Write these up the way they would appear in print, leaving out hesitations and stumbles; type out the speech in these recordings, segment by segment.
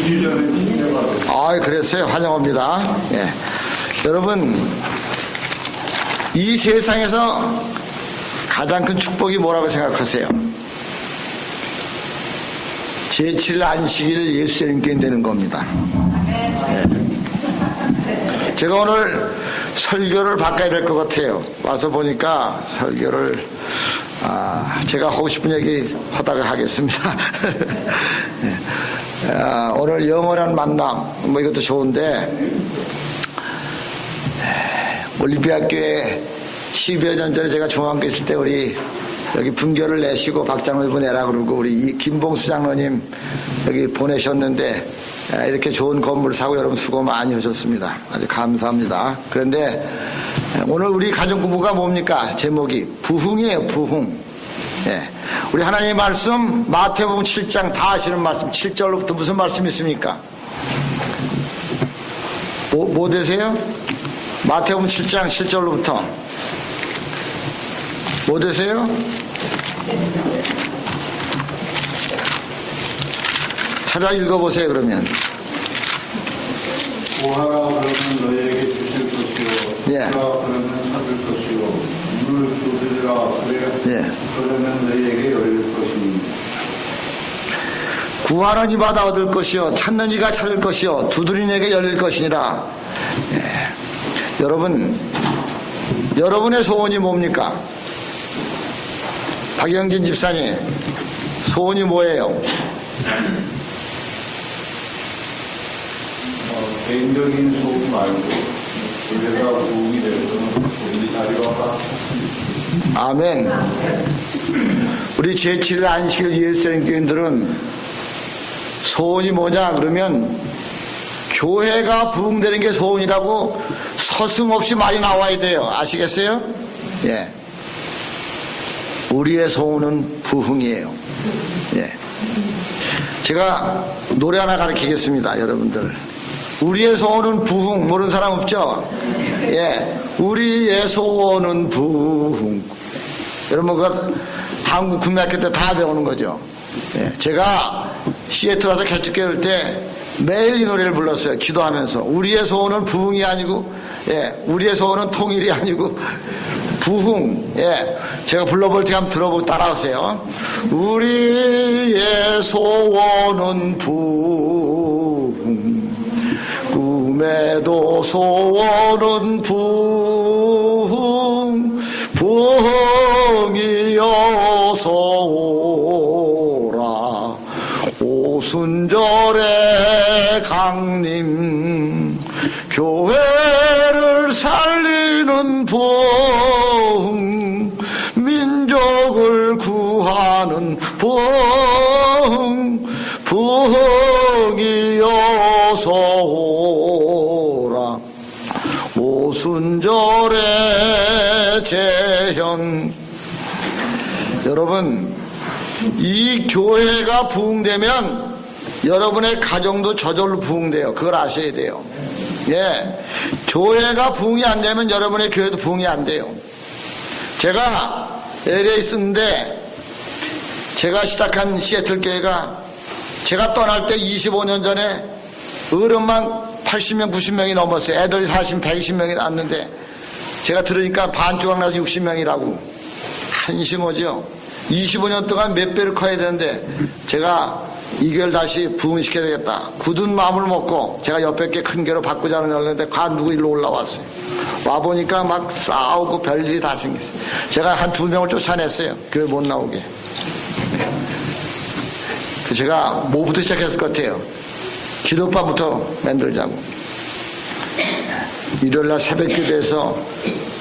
2주 전에 진행받았어요. 아, 그랬어요. 환영합니다. 예. 여러분, 이 세상에서 가장 큰 축복이 뭐라고 생각하세요? 제7일 안식일 예수님께 되는 겁니다. 예. 제가 오늘 설교를 바꿔야 될 것 같아요. 와서 보니까 설교를 제가 하고 싶은 얘기 하다가 하겠습니다. 예. 오늘 영원한 만남 뭐 이것도 좋은데 올림피아교회 10여 년 전에 제가 중학교 있을 때 우리 여기 분교를 내시고 박장로님 내라 그러고 우리 김봉수 장로님 여기 보내셨는데 이렇게 좋은 건물을 사고 여러분 수고 많이 하셨습니다. 아주 감사합니다. 그런데 오늘 우리 가정공부가 뭡니까? 제목이 부흥이에요. 부흥. 예. 우리 하나님의 말씀 마태복음 7장 다 아시는 말씀 7절로부터 무슨 말씀이 있습니까? 뭐 되세요? 마태복음 7장 7절로부터 뭐 되세요? 찾아 읽어보세요. 그러면 구하라 그러면 너희에게 주실 것이요 예. 찾으라 그러면 찾을 것이요 문을 두드리라 그러면 너희에게 열릴 것이니 구하는 이마다 얻을 것이요 찾는 이가 찾을 것이요 두드리는 이에게 열릴 것이니라. 예. 여러분, 여러분의 소원이 뭡니까? 박영진 집사님, 소원이 뭐예요? 개인적인 소원 말고 교회가 부흥이 되어서 우리 자리가 아멘. 우리 제7일 안식일 예수님 교인들은 소원이 뭐냐 그러면 교회가 부흥되는 게 소원이라고 서슴없이 말이 나와야 돼요. 아시겠어요? 예. 우리의 소원은 부흥이에요. 예. 제가 노래 하나 가르치겠습니다. 여러분들. 우리의 소원은 부흥. 모르는 사람 없죠? 예. 우리의 소원은 부흥. 여러분, 그 한국 국민학교 때 다 배우는 거죠. 예. 제가 시애틀 와서 개척 배울 때 매일 이 노래를 불렀어요. 기도하면서. 우리의 소원은 부흥이 아니고, 예. 우리의 소원은 통일이 아니고, 부흥. 예. 제가 불러볼 때 한번 들어보고 따라하세요. 우리의 소원은 부흥. 꿈에도 소원은 부흥. 부흥이어서 오라. 오순절의 강림. 교회를 살리는 부흥. 민족을 구하는 부흥. 부흥이어서 오라. 오순절의 재현. 여러분, 이 교회가 부흥되면 여러분의 가정도 저절로 부흥돼요. 그걸 아셔야 돼요. 예. 교회가 부흥이 안 되면 여러분의 교회도 부흥이 안 돼요. 제가 LA에 있었는데 제가 시작한 시애틀 교회가 제가 떠날 때 25년 전에 어른만 80명, 90명이 넘었어요. 애들이 120명이 났는데 제가 들으니까 반조각 나서 60명이라고 한심하죠. 25년 동안 몇 배를 커야 되는데 제가 이 교회를 다시 부흥시켜야 되겠다. 굳은 마음을 먹고 제가 옆에 게 큰 교회로 바꾸자는 연락인데 누구 일로 올라왔어요. 와보니까 막 싸우고 별일이 다 생겼어요. 제가 한 2명을 쫓아냈어요. 교회 못 나오게. 제가 뭐부터 시작했을 것 같아요. 기도파부터 만들자고. 일요일날 새벽 기도에서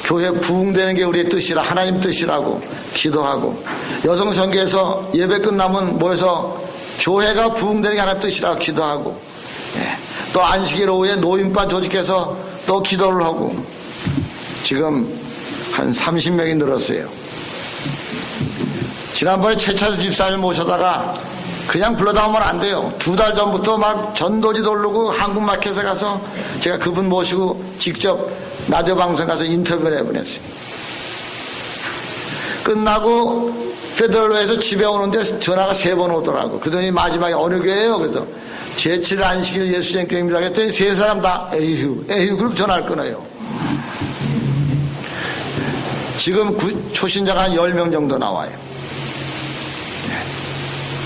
교회 부흥되는 게 우리의 뜻이라, 하나님 뜻이라고 기도하고, 여성선교에서 예배 끝나면 모여서 교회가 부흥되는 게 하나님 뜻이라고 기도하고, 또 안식일 오후에 노인반 조직해서 또 기도를 하고, 지금 한 30명이 늘었어요. 지난번에 최차수 집사님 모셔다가 그냥 불러다 오면 안 돼요. 2달 전부터 막 전도지 돌르고 한국마켓에 가서 제가 그분 모시고 직접 라디오 방송 가서 인터뷰를 해보냈어요. 끝나고 페더럴로에서 집에 오는데 전화가 3번 오더라고. 그러더니 마지막에 어느 교회예요? 그래서 제7일 안식일 예수님 교회입니다. 그랬더니 세 사람 다 에휴 그럼 전화를 끊어요. 지금 초신자가 한 10명 정도 나와요.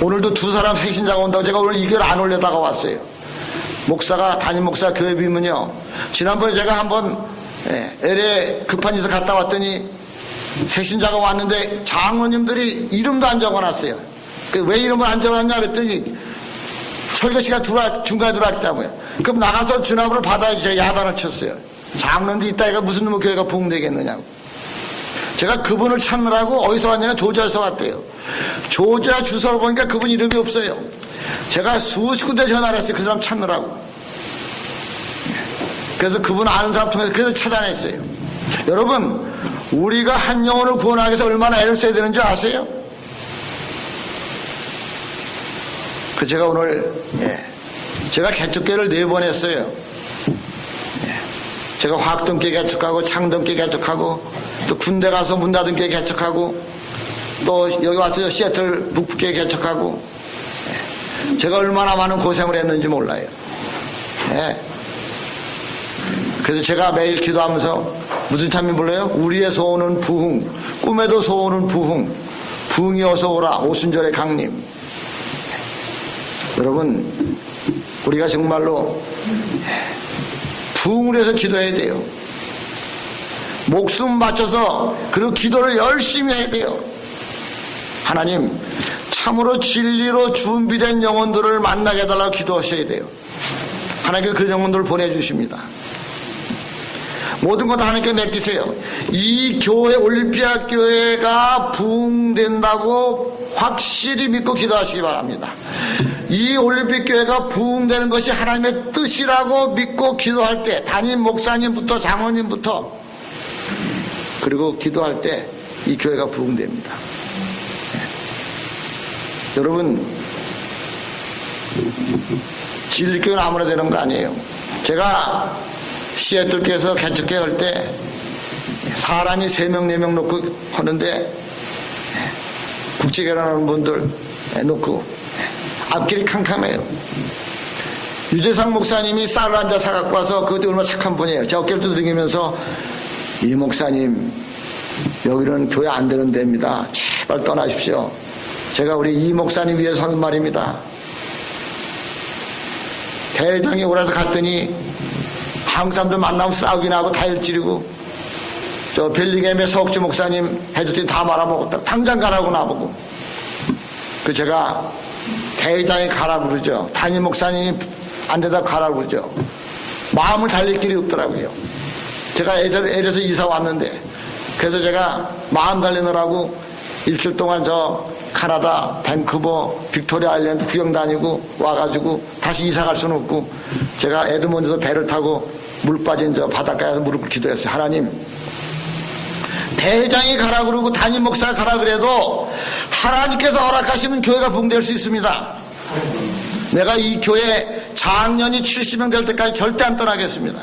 오늘도 두 사람 새 신자가 온다고 제가 오늘 이 교회를 안 올려다가 왔어요. 목사가, 담임 목사 교회 비면요. 지난번에 제가 한번 LA 급한 일에서 갔다 왔더니 새 신자가 왔는데 장로님들이 이름도 안 적어놨어요. 왜 이름을 안 적어놨냐 그랬더니 설교 시간 중간에 들어왔다고요. 그럼 나가서 주납을 받아야지 제가 야단을 쳤어요. 장로님들이 있다니까 무슨 놈의 교회가 부흥되겠느냐고. 제가 그분을 찾느라고 어디서 왔냐면 조지아에서 왔대요. 조지아 주소를 보니까 그분 이름이 없어요. 제가 수십 군데 전화를 했어요. 그 사람 찾느라고. 그래서 그분 아는 사람 통해서 그래서 찾아냈어요. 여러분, 우리가 한 영혼을 구원하기 위해서 얼마나 애를 써야 되는 줄 아세요? 제가 오늘 제가 개척교회를 4번 했어요. 제가 화학동교회 개척하고 창동교회 개척하고 또 군대 가서 문 닫은 교회 개척하고 또 여기 와서 시애틀 북부교회 개척하고 제가 얼마나 많은 고생을 했는지 몰라요. 그래서 제가 매일 기도하면서 무슨 찬미 불러요? 우리의 소원은 부흥, 꿈에도 소원은 부흥, 부흥이 어서 오라, 오순절의 강림. 여러분, 우리가 정말로 부흥을 해서 기도해야 돼요. 목숨 바쳐서 그리고 기도를 열심히 해야 돼요. 하나님, 참으로 진리로 준비된 영혼들을 만나게 해달라고 기도하셔야 돼요. 하나님께서 그 영혼들을 보내주십니다. 모든 것 하나님께 맡기세요. 이 교회, 올림피아 교회가 부흥된다고 확실히 믿고 기도하시기 바랍니다. 이 올림픽 교회가 부흥되는 것이 하나님의 뜻이라고 믿고 기도할 때, 담임 목사님부터 장로님부터, 그리고 기도할 때 이 교회가 부흥됩니다. 여러분, 진리교회는 아무나 되는 거 아니에요. 제가 시애틀 교회에서 개척교회 할 때 사람이 3명 4명 놓고 하는데 국제 결혼하는 분들 놓고 앞길이 캄캄해요. 유재상 목사님이 쌀을 한 자 사갖고 와서 그것도 얼마나 착한 분이에요. 제 어깨를 두드리면서 이 목사님 여기는 교회 안 되는 데입니다. 제발 떠나십시오. 제가 우리 이 목사님 위해서 하는 말입니다. 대회장에 오라서 갔더니 한국 사람들 만나면 싸우긴 하고 다혈질이고 저 벨링햄의 서옥주 목사님 해줬더니 다 말아먹었다. 당장 가라고 나보고. 그 제가 대회장에 가라고 그러죠. 담임 목사님이 안 되다 가라고 그러죠. 마음을 달릴 길이 없더라고요. 제가 LA에서 이사 왔는데 그래서 제가 마음 달리느라고 일주일 동안 저 캐나다 밴쿠버 빅토리아 아일랜드 구경 다니고 와가지고 다시 이사 갈 수는 없고 제가 에드먼드에서 배를 타고 물 빠진 저 바닷가에서 무릎을 기도했어요. 하나님, 대회장이 가라 그러고 담임 목사가 가라 그래도 하나님께서 허락하시면 교회가 부흥될 수 있습니다. 내가 이 교회 장년이 70명 될 때까지 절대 안 떠나겠습니다.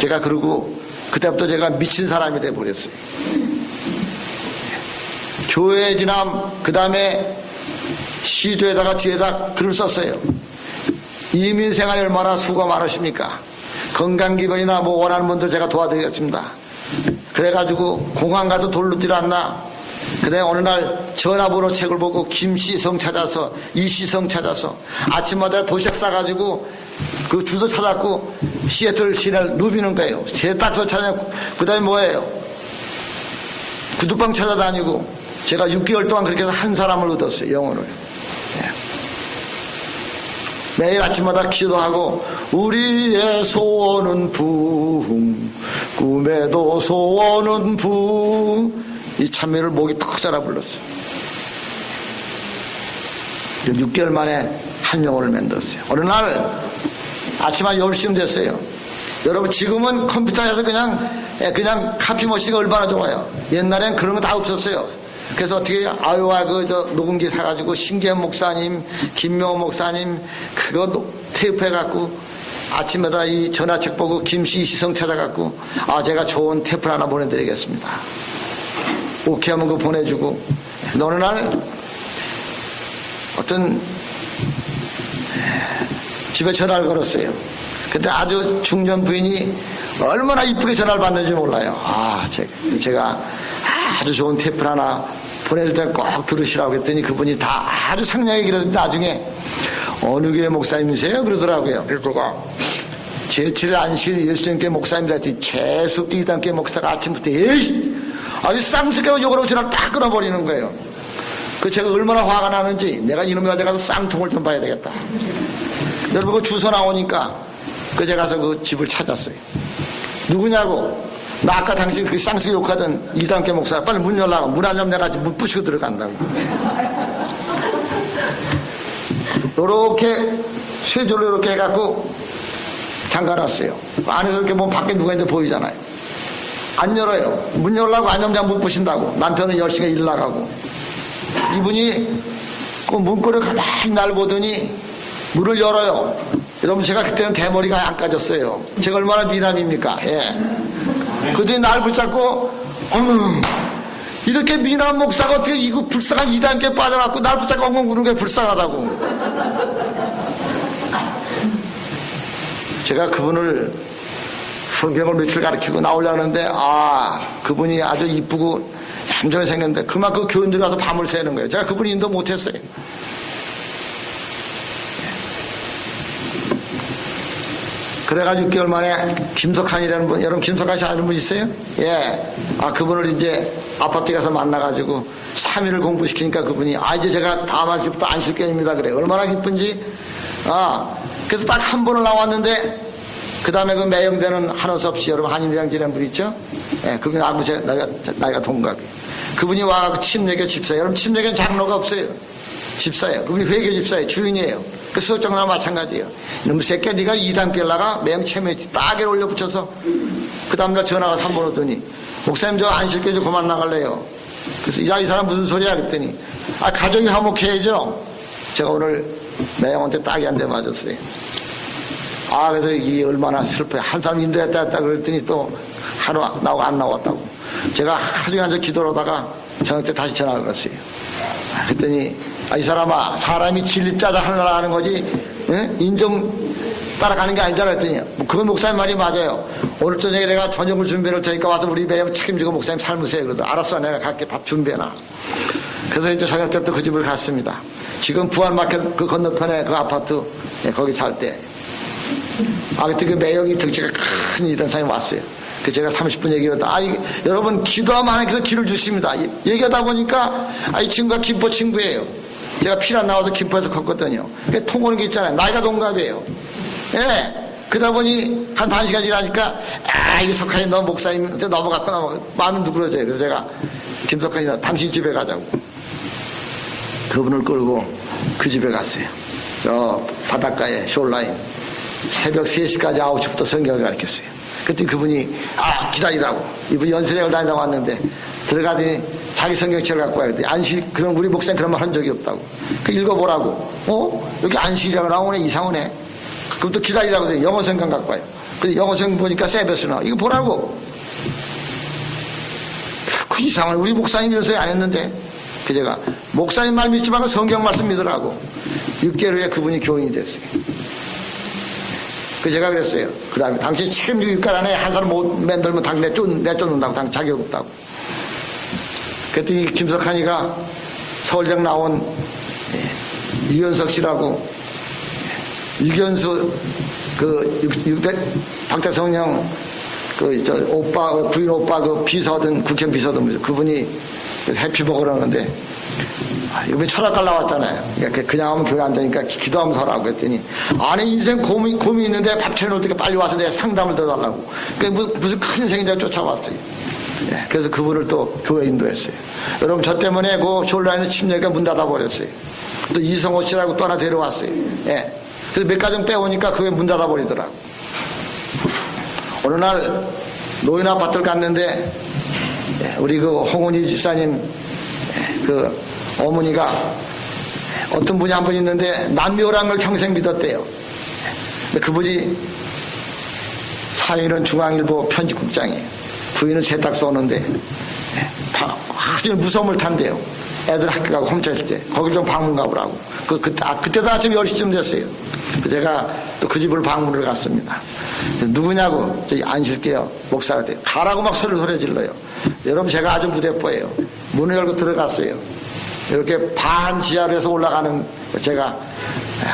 제가 그러고 그때부터 제가 미친 사람이 돼버렸어요. 교회 지남, 그 다음에 시조에다가 뒤에다 글을 썼어요. 이민 생활이 얼마나 수고가 많으십니까? 건강기본이나 뭐 원하는 분들 제가 도와드리겠습니다. 그래가지고 공항 가서 돌로 않나. 그 다음에 어느 날 전화번호 책을 보고 김시성 찾아서 이시성 찾아서 아침마다 도시락 싸가지고 그 주소 찾았고 시애틀 시내를 누비는 거예요. 세탁소 찾아고 그 다음에 뭐예요? 구두방 찾아다니고 제가 6개월 동안 그렇게 해서 한 사람을 얻었어요. 영혼을. 매일 아침마다 기도하고 우리의 소원은 부흥 꿈에도 소원은 부흥 이 찬미를 목이 턱 자라 불렀어요. 6개월 만에 한 영혼을 만들었어요. 어느 날 아침 한 10시쯤 됐어요. 여러분 지금은 컴퓨터에서 그냥 카피머신이 얼마나 좋아요. 옛날엔 그런 거 다 없었어요. 그래서 어떻게 해요? 아유와 녹음기 사가지고 신기현 목사님, 김명호 목사님 그거 테이프 해갖고 아침마다 이 전화책 보고 김씨 이시성 찾아갖고 제가 좋은 테이프를 하나 보내드리겠습니다. 오케이 하면 그거 보내주고 어느 날 어떤 집에 전화를 걸었어요. 그때 아주 중년 부인이 얼마나 이쁘게 전화를 받는지 몰라요. 제가 아주 좋은 테이프를 하나 보낼 때 꼭 들으시라고 했더니 그분이 다 아주 상냥하게 그러더니 나중에 어느 교회 목사님이세요? 그러더라고요. 그래서 제7일 안식 예수님께 목사님이라 했더니 재수 이단계 목사가 아침부터 에이! 아주 쌍스게 욕을 하고 전화를 딱 끊어버리는 거예요. 그 제가 얼마나 화가 나는지 내가 이놈의 어디 가서 쌍통을 좀 봐야 되겠다. 여러분 그 주소 나오니까 그 제가 가서 그 집을 찾았어요. 누구냐고. 나 아까 당신 그 쌍스 욕하던 이단계 목사 빨리 문 열라고. 문 안 열면 내가 문 부시고 들어간다고. 요렇게 세 줄로 이렇게 해갖고 잠가놨어요. 안에서 이렇게 보면 밖에 누가 있는지 보이잖아요. 안 열어요. 문 열라고 안 열면 그냥 문 부신다고. 남편은 10시간 일 나가고. 이분이 그 문고리를 가만히 날 보더니 문을 열어요. 여러분 제가 그때는 대머리가 안 까졌어요. 제가 얼마나 미남입니까? 예. 그들이 날 붙잡고 어머 이렇게 미남 목사가 어떻게 이거 불쌍한 2단계 빠져갖고 날 붙잡고 엉엉 구는 게 불쌍하다고. 제가 그분을 성경을 며칠 가르치고 나오려고 하는데 그분이 아주 이쁘고 얌전히 생겼는데 그만큼 교인들이 와서 밤을 새는 거예요. 제가 그분 인도 못했어요. 그래가지고 6개월 만에 김석한이라는 분, 여러분 김석한 씨 아는 분 있어요? 예. 그분을 이제 아파트에 가서 만나가지고 3일을 공부시키니까 그분이 이제 제가 다음 학기부터 안식견입니다 그래. 얼마나 기쁜지. 그래서 딱 한 번을 나왔는데 그 다음에 그 매형되는 한없이 없이 여러분 한임장 지낸 분 있죠? 예. 그분이 나이가 동갑이에요. 그분이 와가지고 침례교 집사예요. 여러분 침례교는 장로가 없어요. 집사예요. 그분이 회교 집사예요. 주인이에요. 그 수석장로나 마찬가지예요. 이놈 새끼야 네가 2단계 나가 매형 체면이 따게 올려 붙여서 그 다음날 전화가 3번 오더니 목사님 저 안식교 좀 그만 나갈래요. 그래서 이 사람 무슨 소리야 그랬더니 가정이 화목해야죠. 제가 오늘 매형한테 딱이 한 대 맞았어요. 그래서 이 얼마나 슬퍼요. 한 사람 인도했다 그랬더니 또 하루 나오고 안 나왔다고. 제가 하루 종일 앉아 기도를 하다가 저한테 다시 전화를 걸었어요. 그랬더니 이 사람아 사람이 진리 짜자 하려고 하는 거지 인정 따라가는 게 아니잖아 했더니 그건 목사님 말이 맞아요. 오늘 저녁에 내가 저녁을 준비할 테니까 와서 우리 매형 책임지고 목사님 삶으세요. 그러더니 알았어 내가 갈게 밥 준비해놔. 그래서 이제 저녁 때 또 그 집을 갔습니다. 지금 부안마켓 그 건너편에 그 아파트 거기 살 때 그때 그 매형이 덩치가 큰 이런 사람이 왔어요. 그 제가 30분 얘기하다 여러분 기도하면 하나님께서 길을 주십니다. 얘기하다 보니까 이 친구가 김포 친구예요. 제가 피난 나와서 김포에서 컸거든요. 통 오는 게 있잖아요. 나이가 동갑이에요. 예. 그러다 보니 한 반 시간 지나니까 이 석한이 너 목사님한테 넘어갔구나 마음이 누그러져요. 그래서 제가 김석한이 당신 집에 가자고 그분을 끌고 그 집에 갔어요. 저 바닷가에 숄라인 새벽 3시까지 9시부터 성경을 가르쳤어요. 그랬더니 그분이 기다리라고 이분이 연세대학을 다니다 왔는데 들어가더니 자기 성경책을 갖고 와야 돼. 안식 그럼 우리 목사님 그런 말 한 적이 없다고. 그 읽어보라고. 여기 안식이라고 나오네. 이상하네. 그럼 또 기다리라고 돼. 영어 성경 갖고 와요. 근데 영어 성경 보니까 세베스 나와. 이거 보라고. 그 이상하네. 우리 목사님 이런 소리 안 했는데. 그 제가 목사님 말 믿지 말고 성경 말씀 믿으라고. 6개월 후에 그분이 교인이 됐어요. 그 제가 그랬어요. 그 다음에 당신 책임지고 육갈 안에 한 사람 못 만들면 당신 내쫓는다고. 당신 자격 없다고. 그랬더니 김석한이가 서울대학 나온 이현석 씨라고 이견수 박대성령 부인 오빠 비서든 국회 비서든 그분이 해피버거를 하는데 이번에 철학과 나왔잖아요. 그냥 하면 교회 안 되니까 기도하면서 하라고 그랬더니 안에 인생 고민이 있는데 밥 차려놓을 때 빨리 와서 내가 상담을 더 달라고. 무슨 큰 인생인지 쫓아왔어요. 그래서 그분을 또 교회 인도했어요. 여러분 저 때문에 그 숄라인의 침례가 문 닫아버렸어요. 또 이성호 씨라고 또 하나 데려왔어요. 그래서 몇 가정 빼오니까 그게 문 닫아버리더라고. 어느 날 노인 아파트를 갔는데 우리 그 홍은희 집사님 그 어머니가 어떤 분이 한 분 있는데 남묘라는 걸 평생 믿었대요. 근데 그분이 사위는 중앙일보 편집국장이에요. 부인은 세탁소 오는데 아주 무서움을 탄대요. 애들 학교 가고 홈차 있을 때 거길 좀 방문 가보라고. 그때도 아침 10시쯤 됐어요. 제가 또 그 집을 방문을 갔습니다. 누구냐고, 저기 안실게요. 목사한테. 가라고 막 소리 질러요. 여러분, 제가 아주 무대뽀예요. 문을 열고 들어갔어요. 이렇게 반 지하로 해서 올라가는, 제가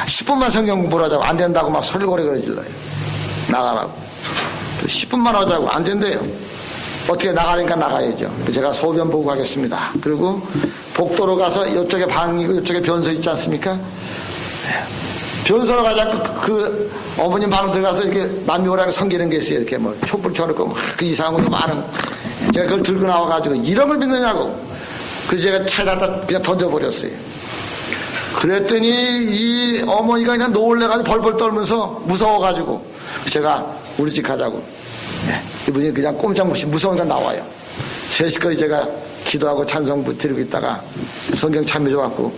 10분만 성경 공부를 하자고 안 된다고 막 소리고래 질러요. 나가라고. 10분만 하자고 안 된대요. 어떻게 나가니까 나가야죠. 제가 소변 보고 가겠습니다. 그리고 복도로 가서 이쪽에 방이고 이쪽에 변소 있지 않습니까? 변소로 가자 그 어머님 방으로 들어가서 이렇게 남묘라고 섬기는 게 있어요. 이렇게 뭐 촛불 켜놓고 막 그 이상한 거 많은. 제가 그걸 들고 나와가지고 이런 걸 믿느냐고. 그래서 제가 찾아다 그냥 던져버렸어요. 그랬더니 이 어머니가 그냥 놀래가지고 벌벌 떨면서 무서워가지고 제가 우리 집 가자고. 이분이 그냥 꼼짝없이 무서우니까 나와요. 3시까지 제가 기도하고 찬송 드리고 있다가 성경 참여줘갖고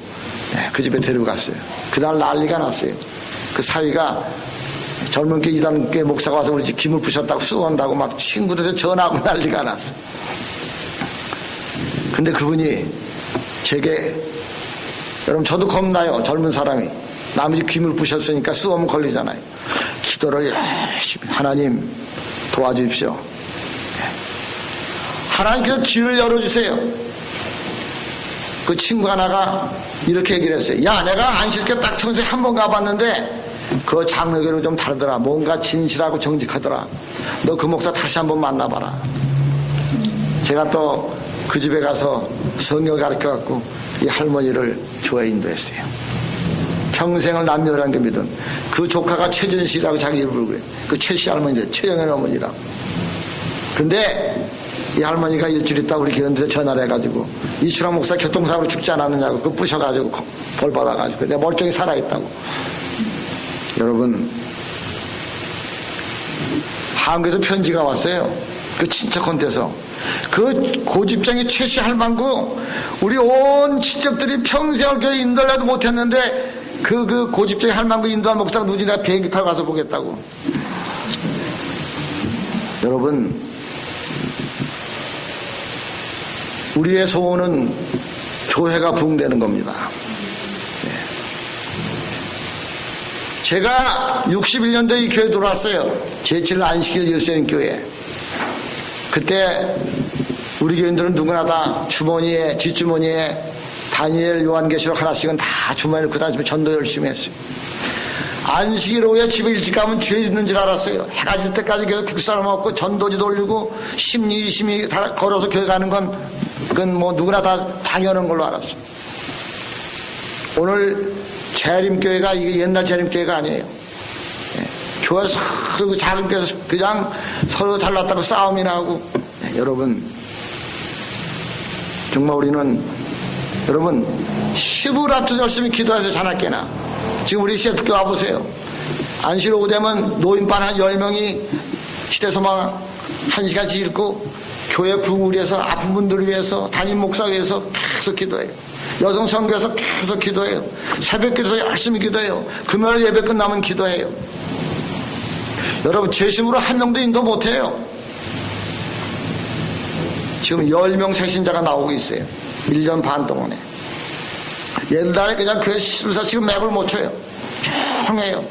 그 집에 데리고 갔어요. 그날 난리가 났어요. 그 사위가 젊은 게 이단계 목사가 와서 우리 집 김을 부셨다고 쏘온다고 막 친구들한테 전화하고 난리가 났어. 근데 그분이 제게, 여러분 저도 겁나요. 젊은 사람이 남의 집 김을 부셨으니까 쏘면 걸리잖아요. 기도를 열심히, 하나님 도와주십시오. 하나님께서 길을 열어주세요. 그 친구 하나가 이렇게 얘기를 했어요. 야, 내가 안실교 딱 평소에 한 번 가봤는데 그 장로교는 좀 다르더라. 뭔가 진실하고 정직하더라. 너 그 목사 다시 한번 만나봐라. 제가 또 그 집에 가서 성경 가르쳐갖고 이 할머니를 교회 인도했어요. 평생을 남녀란 게 믿은 그 조카가 최준씨라고 자기 이름을 그래. 그 최씨 할머니죠. 최영현 어머니라고. 근데 이 할머니가 일주일 있다 우리 교회한테 전화를 해가지고 이춘환 목사 교통사고로 죽지 않았느냐고 그거 부셔가지고 벌 받아가지고 내가 멀쩡히 살아있다고. 여러분, 한국에서 편지가 왔어요. 그 친척한테서 그 고집장이 최씨 할망구 우리 온 친척들이 평생을 교회 인도를 해도 못했는데 그 고집장이 할망구 인도한 목사가 누구지 내가 비행기 타고 가서 보겠다고. 여러분, 우리의 소원은 교회가 부흥되는 겁니다. 제가 61년도에 이 교회 들어왔어요. 제7 안식일 예수님 교회. 그때 우리 교인들은 누구나 다 주머니에, 뒷주머니에 다니엘, 요한계시록 하나씩은 다 주머니에 넣고 다니면서 전도 열심히 했어요. 안식일 오후에 집에 일찍 가면 죄 있는 줄 알았어요. 해가 질 때까지 계속 국사를 먹고 전도지 돌리고 10리 20리 다 걸어서 교회 가는 건 그건 뭐 누구나 다 당연한 걸로 알았어요. 오늘 재림교회가 이게 옛날 재림교회가 아니에요. 교회에서 그리고 작은 교회에서 그냥 서로 잘났다고 싸움이나 하고. 여러분, 정말 우리는 여러분 10을 앞서 열심히 기도해서 자나깨나. 지금 우리 시애틀교 와보세요. 안식 오후 되면 노인반 한 10명이 시대소망 1시간씩 읽고 교회 부흥을 위해서 아픈 분들을 위해서 담임 목사 위해서 계속 기도해요. 여성 선교에서 계속 기도해요. 새벽 기도에서 열심히 기도해요. 금요일 예배 끝나면 기도해요. 여러분, 재심으로 한 명도 인도 못해요. 지금 10명 새신자가 나오고 있어요. 1년 반 동안에. 옛날에 그냥 교회 시술사 지금 맥을 못 쳐요. 조용해요.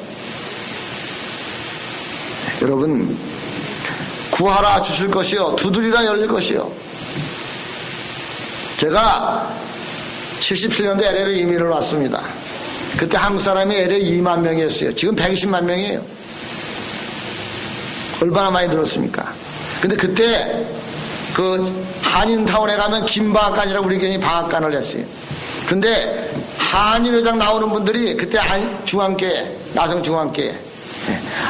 여러분, 구하라 주실 것이요 두드리라 열릴 것이요. 제가 77년도에 LA로 이민을 왔습니다. 그때 한국 사람이 LA 2만 명이었어요. 지금 120만 명이에요. 얼마나 많이 늘었습니까? 근데 그때 그 한인타운에 가면 김방학관이라고 우리 교인이 방학관을 했어요. 근데 한인회장 나오는 분들이 그때 중앙교회, 나성중앙교회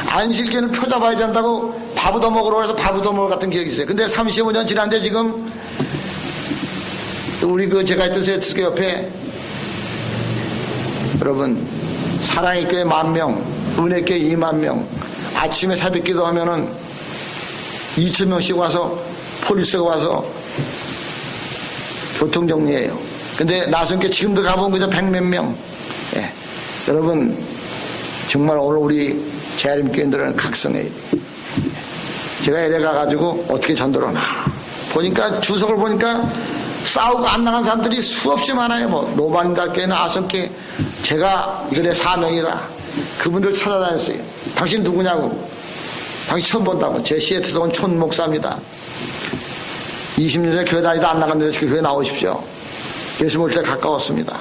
안식교회는 표 잡아야 된다고 밥 얻어먹으러 그래서 밥 얻어먹을 같은 기억이 있어요. 근데 35년 지났는데 지금 우리 그 제가 있던 세트스교 옆에 여러분 사랑의 교회 10,000명, 은혜교회 20,000명, 아침에 새벽 기도하면은 2,000명씩 와서 폴리스가 와서 교통정리해요. 근데 나성교회 지금도 가보면 그저 100몇 명. 예. 여러분, 정말 오늘 우리 재림교인들은 각성해요. 제가 LA 가가지고 어떻게 전도를 하나 보니까 주석을 보니까 싸우고 안 나간 사람들이 수없이 많아요. 뭐 노반인다 교회나 아성교회. 제가 이거 내 사명이다. 그분들 찾아다녔어요. 당신 누구냐고. 당신 처음 본다고. 제 시애틀에서 온 촌 목사입니다. 20년 전에 교회 다니다 안 나갔는데 교회 나오십시오. 예수 올 때 가까웠습니다.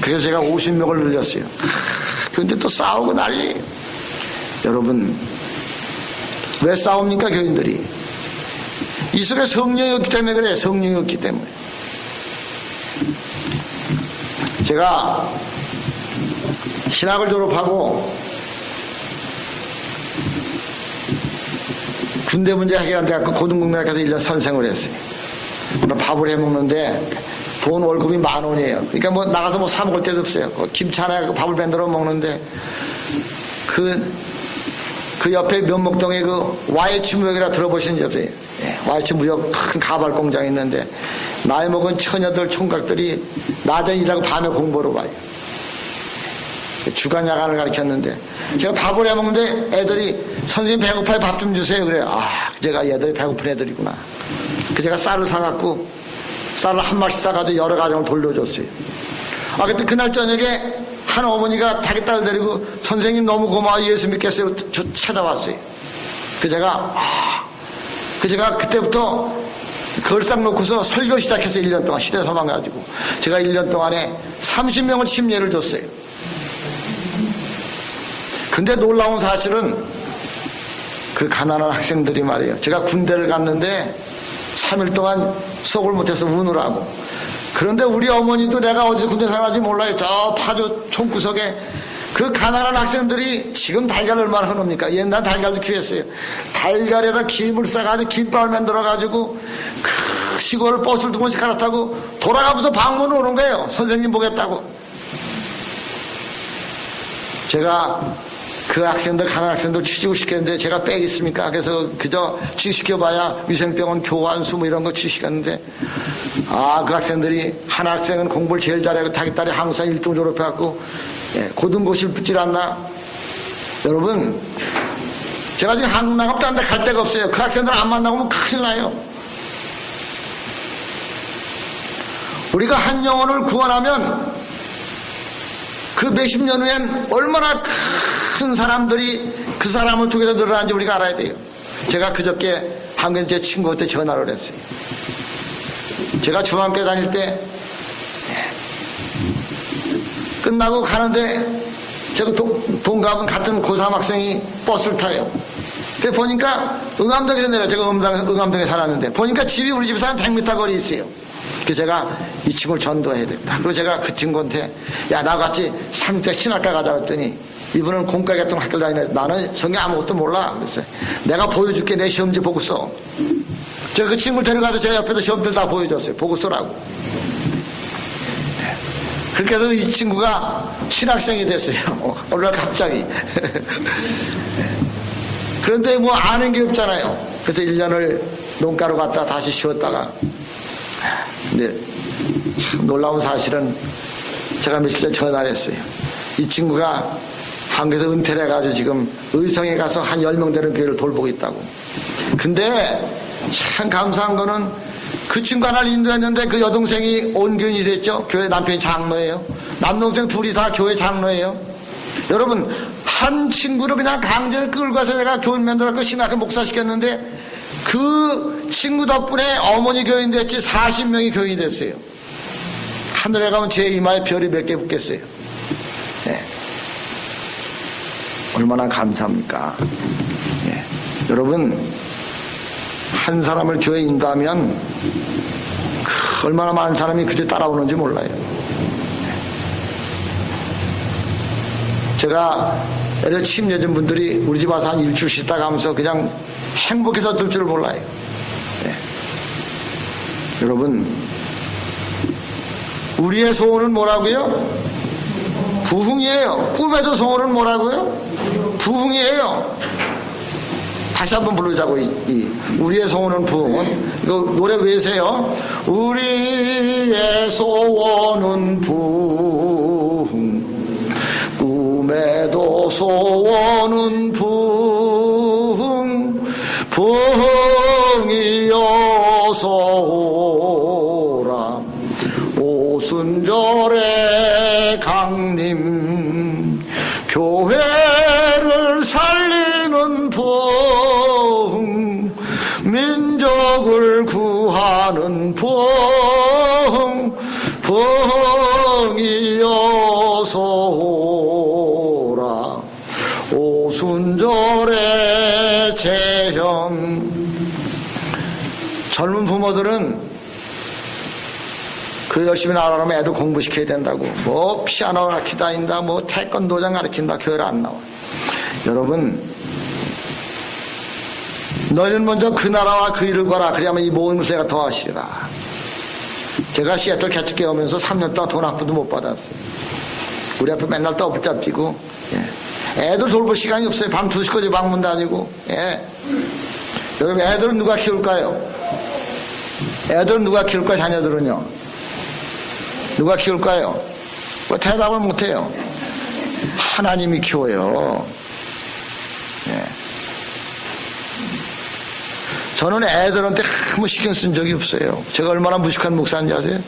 그래서 제가 50명을 늘렸어요. 그런데 또 싸우고 난리. 여러분, 왜 싸웁니까, 교인들이? 이 속에 성령이 없기 때문에 그래요. 성령이 없기 때문에. 제가 신학을 졸업하고 군대 문제 해결대학교 고등국민학교에서 1년 선생을 했어요. 밥을 해 먹는데 본 월급이 10,000원이에요. 그러니까 뭐 나가서 뭐 사 먹을 데도 없어요. 김치 하나에 밥을 만들어 먹는데 그 옆에 면목동에 그 YH 무역이라 들어보신 적 없어요? 예, YH 무역 큰 가발 공장이 있는데 나이 먹은 처녀들 총각들이 낮에 일하고 밤에 공부하러 와요. 주간 야간을 가르쳤는데 제가 밥을 해 먹는데 애들이 선생님 배고파요, 밥 좀 주세요. 그래요. 아, 제가 얘들이 배고픈 애들이구나. 그 제가 쌀을 사갖고 쌀을 한 마씩 사가지고 여러 가정을 돌려줬어요. 아, 근데 그날 저녁에 한 어머니가 자기 딸 데리고 선생님 너무 고마워, 예수 믿겠어요. 찾아왔어요. 그 제가 그때부터 걸상 놓고서 설교 시작해서 1년 동안 시대 소망 가지고 제가 1년 동안에 30명을 침례를 줬어요. 근데 놀라운 사실은 그 가난한 학생들이 말이에요. 제가 군대를 갔는데 3일 동안 수업을 못해서 우느라고. 그런데 우리 어머니도 내가 어디서 군대 생활하는지 몰라요. 저 파주 총구석에 그 가난한 학생들이 지금 달걀 얼마나 흔합니까? 옛날 달걀도 귀했어요. 달걀에다 김을 싸가지고 김밥을 만들어가지고 그 시골 버스를 2번씩 갈아타고 돌아가면서 방문을 오는 거예요. 선생님 보겠다고. 제가 그 학생들, 가난한 학생들 취직시켰는데 제가 빼겠습니까? 그래서 그저 취직시켜봐야 위생병원 교환수 뭐 이런 거 취직시켰는데 그 학생들이 한 학생은 공부를 제일 잘하고 자기 딸이 항상 1등 졸업해갖고 고등고시를 붙질 않나? 여러분, 제가 지금 한국 나가면 딴 데 갈 데가 없어요. 그 학생들 안 만나면 큰일 나요. 우리가 한 영혼을 구원하면 그 몇십 년 후엔 얼마나 큰 사람들이 그 사람을 통해서 늘어나는지 우리가 알아야 돼요. 제가 그저께 한번 제 친구한테 전화를 했어요. 제가 중학교 다닐 때 끝나고 가는데 제가 동갑은 같은 고3 학생이 버스를 타요. 그래서 보니까 응암동에서 내려. 제가 응암동에 살았는데 보니까 집이 우리 집에서 한 100m 거리 있어요. 그래서 제가 이 친구를 전도해야 된다. 그리고 제가 그 친구한테 야, 나같이 상대 신학과 가자 그랬더니 이분은 공과 같은 학교 다니네. 나는 성경 아무것도 몰라. 그래서 내가 보여줄게. 내 시험지 보고 써. 제가 그 친구를 데려가서 제 옆에서 시험지를 다 보여줬어요. 보고 써라고. 그렇게 해서 이 친구가 신학생이 됐어요. 오늘 갑자기. 그런데 뭐 아는 게 없잖아요. 그래서 1년을 농가로 갔다 다시 쉬었다가 근데 참 놀라운 사실은 제가 며칠 전에 전화를 했어요. 이 친구가 한국에서 은퇴를 해가지고 지금 의성에 가서 한 10명 되는 교회를 돌보고 있다고. 근데 참 감사한 거는 그 친구 하나를 인도했는데 그 여동생이 온교인이 됐죠. 교회 남편이 장로예요. 남동생 둘이 다 교회 장로예요. 여러분, 한 친구를 그냥 강제로 끌고 가서 내가 교인 만들어서 신학교 목사시켰는데 그 친구 덕분에 어머니 교인 됐지 40명이 교인이 됐어요. 하늘에 가면 제 이마에 별이 몇 개 붙겠어요. 네. 얼마나 감사합니까? 네. 여러분, 한 사람을 교회에 인도하면 얼마나 많은 사람이 그저 따라오는지 몰라요. 제가 예를 침례전 분들이 우리 집 와서 한 일주일 쉬다 가면서 그냥 행복해서 들 줄을 몰라요. 네. 여러분, 우리의 소원은 뭐라고요? 부흥이에요. 꿈에도 소원은 뭐라고요? 부흥이에요. 다시 한번 부르자고. 우리의 소원은 부흥은 이거 노래 외세요. 우리의 소원은 부흥, 꿈에도 소원은 부흥, 부흥이여서 오라 오순절의 강림 교회를 살리는 봉, 민족을 구하는 봉, 봉이어서 오라 오순절의 재현. 젊은 부모들은 그 열심히 나가려면 애들 공부시켜야 된다고, 뭐 피아노 가르치다 다닌다, 뭐 태권도장 가르친다, 교회를 안 나와. 여러분, 너희는 먼저 그 나라와 그 일을 거라. 그래야만 이 모든 것을 내가 더하시리라. 제가 시애틀 개척교회 오면서 3년 동안 돈 한 푼도 못 받았어요. 우리 앞에 맨날 떠붙잡 뛰고, 애들 돌볼 시간이 없어요. 밤 2시까지 방문 다니고. 여러분, 애들은 누가 키울까요? 애들은 누가 키울까요? 자녀들은요? 누가 키울까요? 뭐 대답을 못해요. 하나님이 키워요. 저는 애들한테 아무 신경 쓴 적이 없어요. 제가 얼마나 무식한 목사인지 아세요?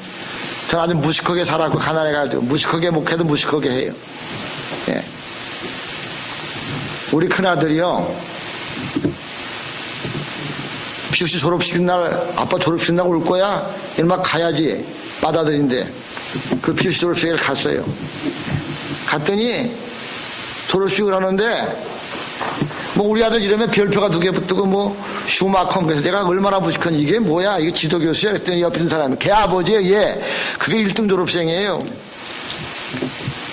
저는 아주 무식하게 살았고 가난해가지고 무식하게 목회도 무식하게 해요. 우리 큰아들이요, 피우씨 졸업식 날, 아빠 졸업식 날 올 거야? 이러면 가야지. 받아들인데. 그 피우씨 졸업식에 갔어요. 갔더니 졸업식을 하는데, 뭐 우리 아들 이름에 별표가 2개 붙고 뭐 슈마컴. 그래서 제가 얼마나 무식한지, 이게 뭐야? 이게 지도교수야? 그랬더니 옆에 있는 사람이 걔 아버지예요. 얘. 그게 1등 졸업생이에요.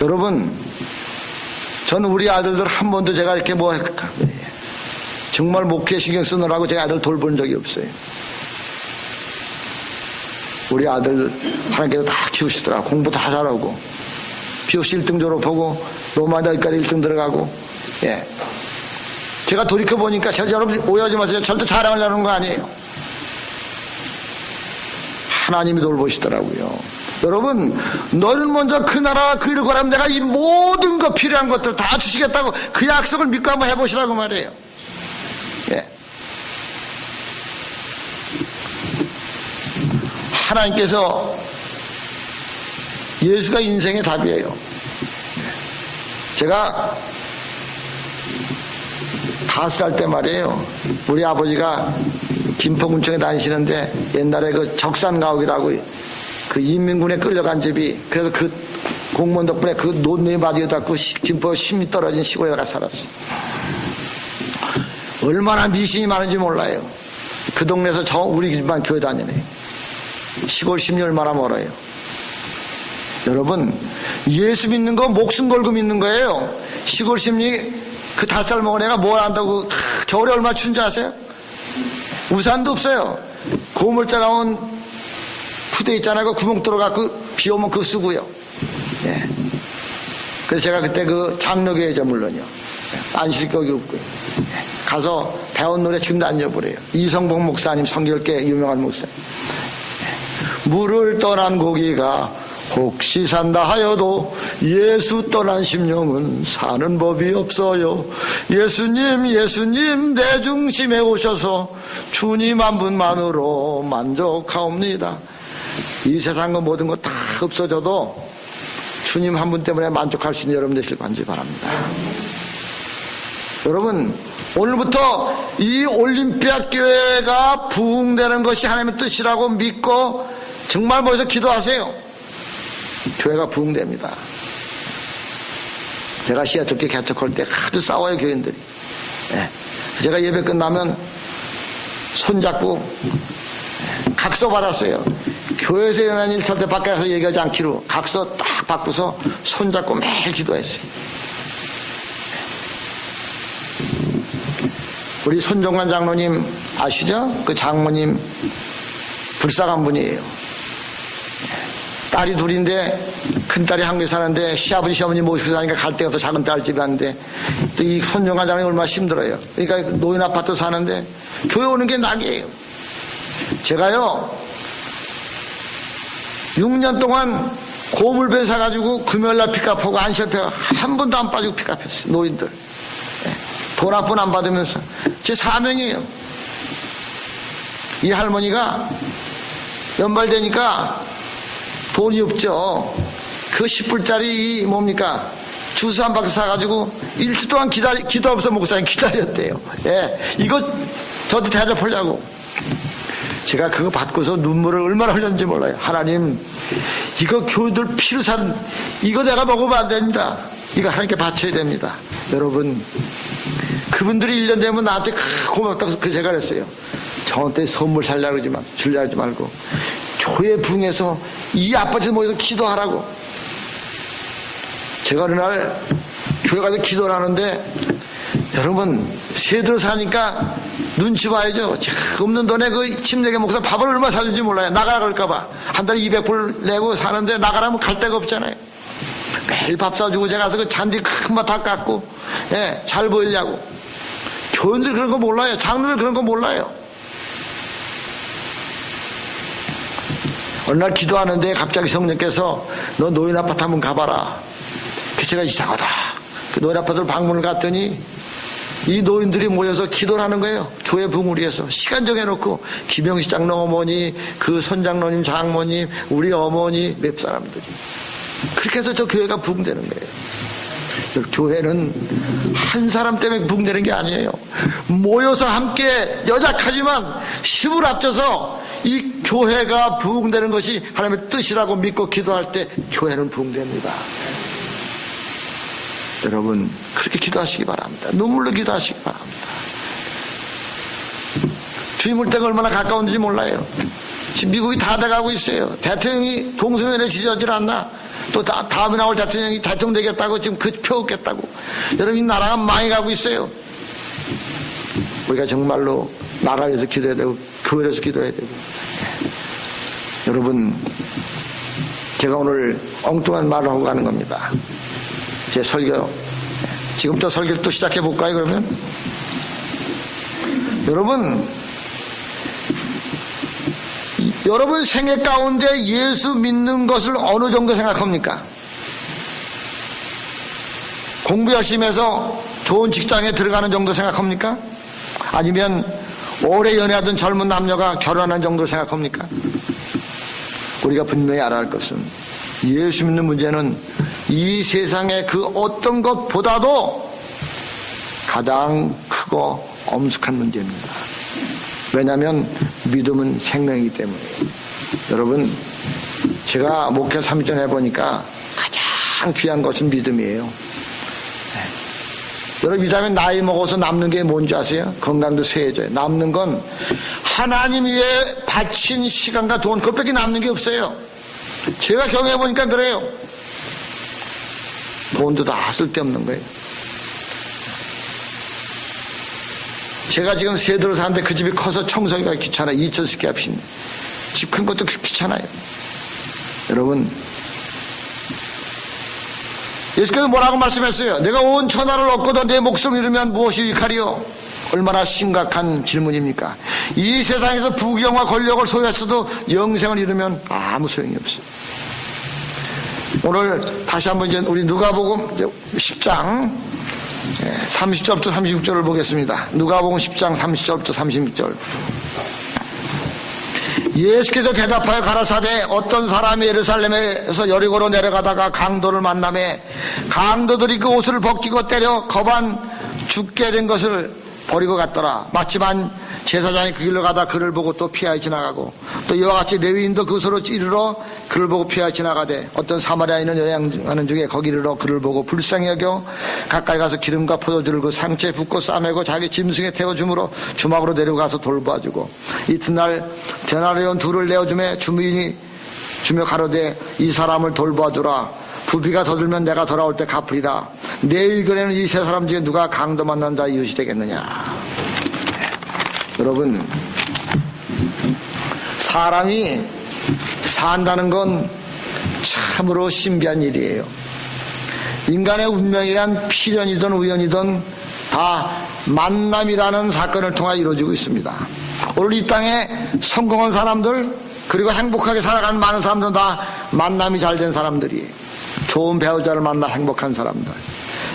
여러분, 저는 우리 아들들 한 번도 제가 이렇게 뭐 정말 목회에 신경 쓰느라고 제가 아들 돌본 적이 없어요. 우리 아들 하나님께서 다 키우시더라. 공부 다 잘하고 피오씨 1등 졸업하고 로마대까지 1등 들어가고. 제가 돌이켜보니까, 여러분 오해하지 마세요. 절대 자랑하려는 거 아니에요. 하나님이 돌보시더라고요. 여러분, 너희는 먼저 그 나라와 그 일을 구하면 내가 이 모든 것 필요한 것들 다 주시겠다고 그 약속을 믿고 한번 해보시라고 말이에요. 하나님께서, 예수가 인생의 답이에요. 제가 5살 때 말이에요, 우리 아버지가 김포군청에 다니시는데 옛날에 그 적산가옥이라고 그 인민군에 끌려간 집이, 그래서 그 공무원 덕분에 그 논문이 바지에 닿고 김포 10미 떨어진 시골에 가 살았어요. 얼마나 미신이 많은지 몰라요. 그 동네에서 우리 집만 교회 다니네. 시골 10리 얼마나 멀어요. 여러분, 예수 믿는 거 목숨 걸고 믿는 거예요. 시골 10리 그 5살 먹은 애가 뭘 안다고. 겨울에 얼마나 추운지 아세요? 우산도 없어요. 고물자 나온 푸대 있잖아요. 그 구멍 뚫어갖고 비 오면 그거 쓰고요. 그래서 제가 그때 그 장로교회죠, 물론요. 안식교육이 없고요. 가서 배운 노래 지금도 안 잊어버려요. 이성복 목사님, 성결계 유명한 목사님. 물을 떠난 고기가 혹시 산다 하여도 예수 떠난 심령은 사는 법이 없어요. 예수님, 예수님 내 중심에 오셔서 주님 한 분만으로 만족하옵니다. 이 세상과 모든 것 다 없어져도 주님 한 분 때문에 만족할 수 있는 여러분 되실 건지 바랍니다. 여러분, 오늘부터 이 올림피아 교회가 부흥되는 것이 하나님의 뜻이라고 믿고 정말 모여서 기도하세요. 교회가 부흥됩니다. 제가 시애틀교회 개척할 때 아주 싸워요, 교인들이. 제가 예배 끝나면 손잡고 각서 받았어요. 교회에서 일어난 일 절대 밖에 가서 얘기하지 않기로 각서 딱 받고서 손잡고 매일 기도했어요. 우리 손종관 장로님 아시죠? 그 장모님 불쌍한 분이에요. 딸이 둘인데 큰딸이 한국에 사는데 시아버지 시어머니 모시고 사니까 갈 데가 없어. 작은 딸 집에 왔는데 또 이 손종관 장로님 얼마나 힘들어요. 그러니까 노인 아파트 사는데 교회 오는 게 낙이에요. 제가요 6년 동안 고물배 사가지고 금요일날 픽업하고 안시업해 한 번도 안 빠지고 픽업했어요. 노인들 돈 한 푼 안 받으면서. 제 사명이에요. 이 할머니가 연말되니까 돈이 없죠. 그 10불짜리 뭡니까 주스 한 박스 사가지고 일주 동안 기도 없어 목사님 기다렸대요. 예, 이거 저도 대접하려고. 제가 그거 받고서 눈물을 얼마나 흘렸는지 몰라요. 하나님, 이거 교우들 피로 산, 이거 내가 먹으면 안 됩니다. 이거 하나님께 바쳐야 됩니다. 여러분, 그분들이 1년 되면 나한테 고맙다고 제가 그랬어요. 저한테 선물 주려고 하지 말고 교회 부흥해서 이 아파트 모여서 기도하라고. 제가 어느 날 교회 가서 기도를 하는데, 여러분 새들어 사니까 눈치 봐야죠. 없는 돈에 그 침례교 목사 밥을 얼마 사준지 몰라요. 나가라 그럴까봐. 한 달에 200불 내고 사는데 나가라면 갈 데가 없잖아요. 매일 밥 사주고 제가 가서 그 잔디 큰 거 다 깎고, 예, 잘 보이려고. 교인들 그런 거 몰라요. 장로들 그런 거 몰라요. 어느 날 기도하는데 갑자기 성령께서 너 노인 아파트 한번 가봐라. 그래서 제가 이상하다. 그 노인 아파트를 방문을 갔더니 이 노인들이 모여서 기도를 하는 거예요. 교회 부흥을 위해서 시간 정해놓고 김영식 장로 어머니, 그 선장로님, 장모님, 우리 어머니 몇 사람들이 그렇게 해서 저 교회가 부흥되는 거예요. 교회는 한 사람 때문에 부흥되는 게 아니에요. 모여서 함께 연약하지만 힘을 합쳐서 이 교회가 부흥되는 것이 하나님의 뜻이라고 믿고 기도할 때 교회는 부흥됩니다. 여러분 그렇게 기도하시기 바랍니다. 눈물로 기도하시기 바랍니다. 주님 올 때가 얼마나 가까운지 몰라요. 지금 미국이 다 돼가고 있어요. 대통령이 동성연애 지지하지 않나? 또 다음에 나올 대통령이 대통령 되겠다고 지금 그 펴없겠다고. 여러분 이 나라가 많이 가고 있어요. 우리가 정말로 나라를 위해서 기도해야 되고 교회를 위해서 기도해야 되고. 여러분 제가 오늘 엉뚱한 말을 하고 가는 겁니다. 제 설교 지금부터 설교를 또 시작해 볼까요? 그러면 여러분 생애 가운데 예수 믿는 것을 어느 정도 생각합니까? 공부 열심히 해서 좋은 직장에 들어가는 정도 생각합니까? 아니면 오래 연애하던 젊은 남녀가 결혼하는 정도 생각합니까? 우리가 분명히 알아야 할 것은 예수 믿는 문제는 이 세상의 그 어떤 것보다도 가장 크고 엄숙한 문제입니다. 왜냐하면 믿음은 생명이기 때문에. 여러분 제가 목회 3년 해보니까 가장 귀한 것은 믿음이에요. 네. 여러분 이 다음에 나이 먹어서 남는 게 뭔지 아세요? 건강도 쇠해져요. 남는 건 하나님 위에 바친 시간과 돈, 그것밖에 남는 게 없어요. 제가 경험해보니까 그래요. 돈도 다 쓸데없는 거예요. 제가 지금 세대로 사는데 그 집이 커서 청소기가 귀찮아요. 2,000스퀘어 핀. 집 큰 것도 귀찮아요. 여러분 예수께서 뭐라고 말씀했어요? 내가 온 천하를 얻고도 내 목숨을 잃으면 무엇이 유익하리요? 얼마나 심각한 질문입니까? 이 세상에서 부귀영화 권력을 소유했어도 영생을 잃으면 아무 소용이 없어요. 오늘 다시 한번 이제 우리 누가복음 10장 30절부터 36절을 보겠습니다. 누가복음 10장 30절부터 36절. 예수께서 대답하여 가라사대 어떤 사람이 예루살렘에서 여리고로 내려가다가 강도를 만나매 강도들이 그 옷을 벗기고 때려 거반 죽게 된 것을 버리고 갔더라. 마침만 제사장이 그 길로 가다 그를 보고 또 피하여 지나가고 또 이와 같이 레위인도 그곳으로 이르러 그를 보고 피하여 지나가되 어떤 사마리아인은 여행하는 중에 거기 이르러 그를 보고 불쌍히 여겨 가까이 가서 기름과 포도주를 그 상체에 붓고 싸매고 자기 짐승에 태워주므로 주막으로 내려가서 돌보아주고 이튿날 데나리온 둘을 내어주매 주민이 주며 가로되 이 사람을 돌보아주라. 부비가 더 들면 내가 돌아올 때 갚으리라. 내 의견에는 이 세 사람 중에 누가 강도 만난 자 이웃이 되겠느냐. 여러분 사람이 산다는 건 참으로 신비한 일이에요. 인간의 운명이란 필연이든 우연이든 다 만남이라는 사건을 통해 이루어지고 있습니다. 오늘 이 땅에 성공한 사람들 그리고 행복하게 살아가는 많은 사람들은 다 만남이 잘 된 사람들이에요. 좋은 배우자를 만나 행복한 사람들,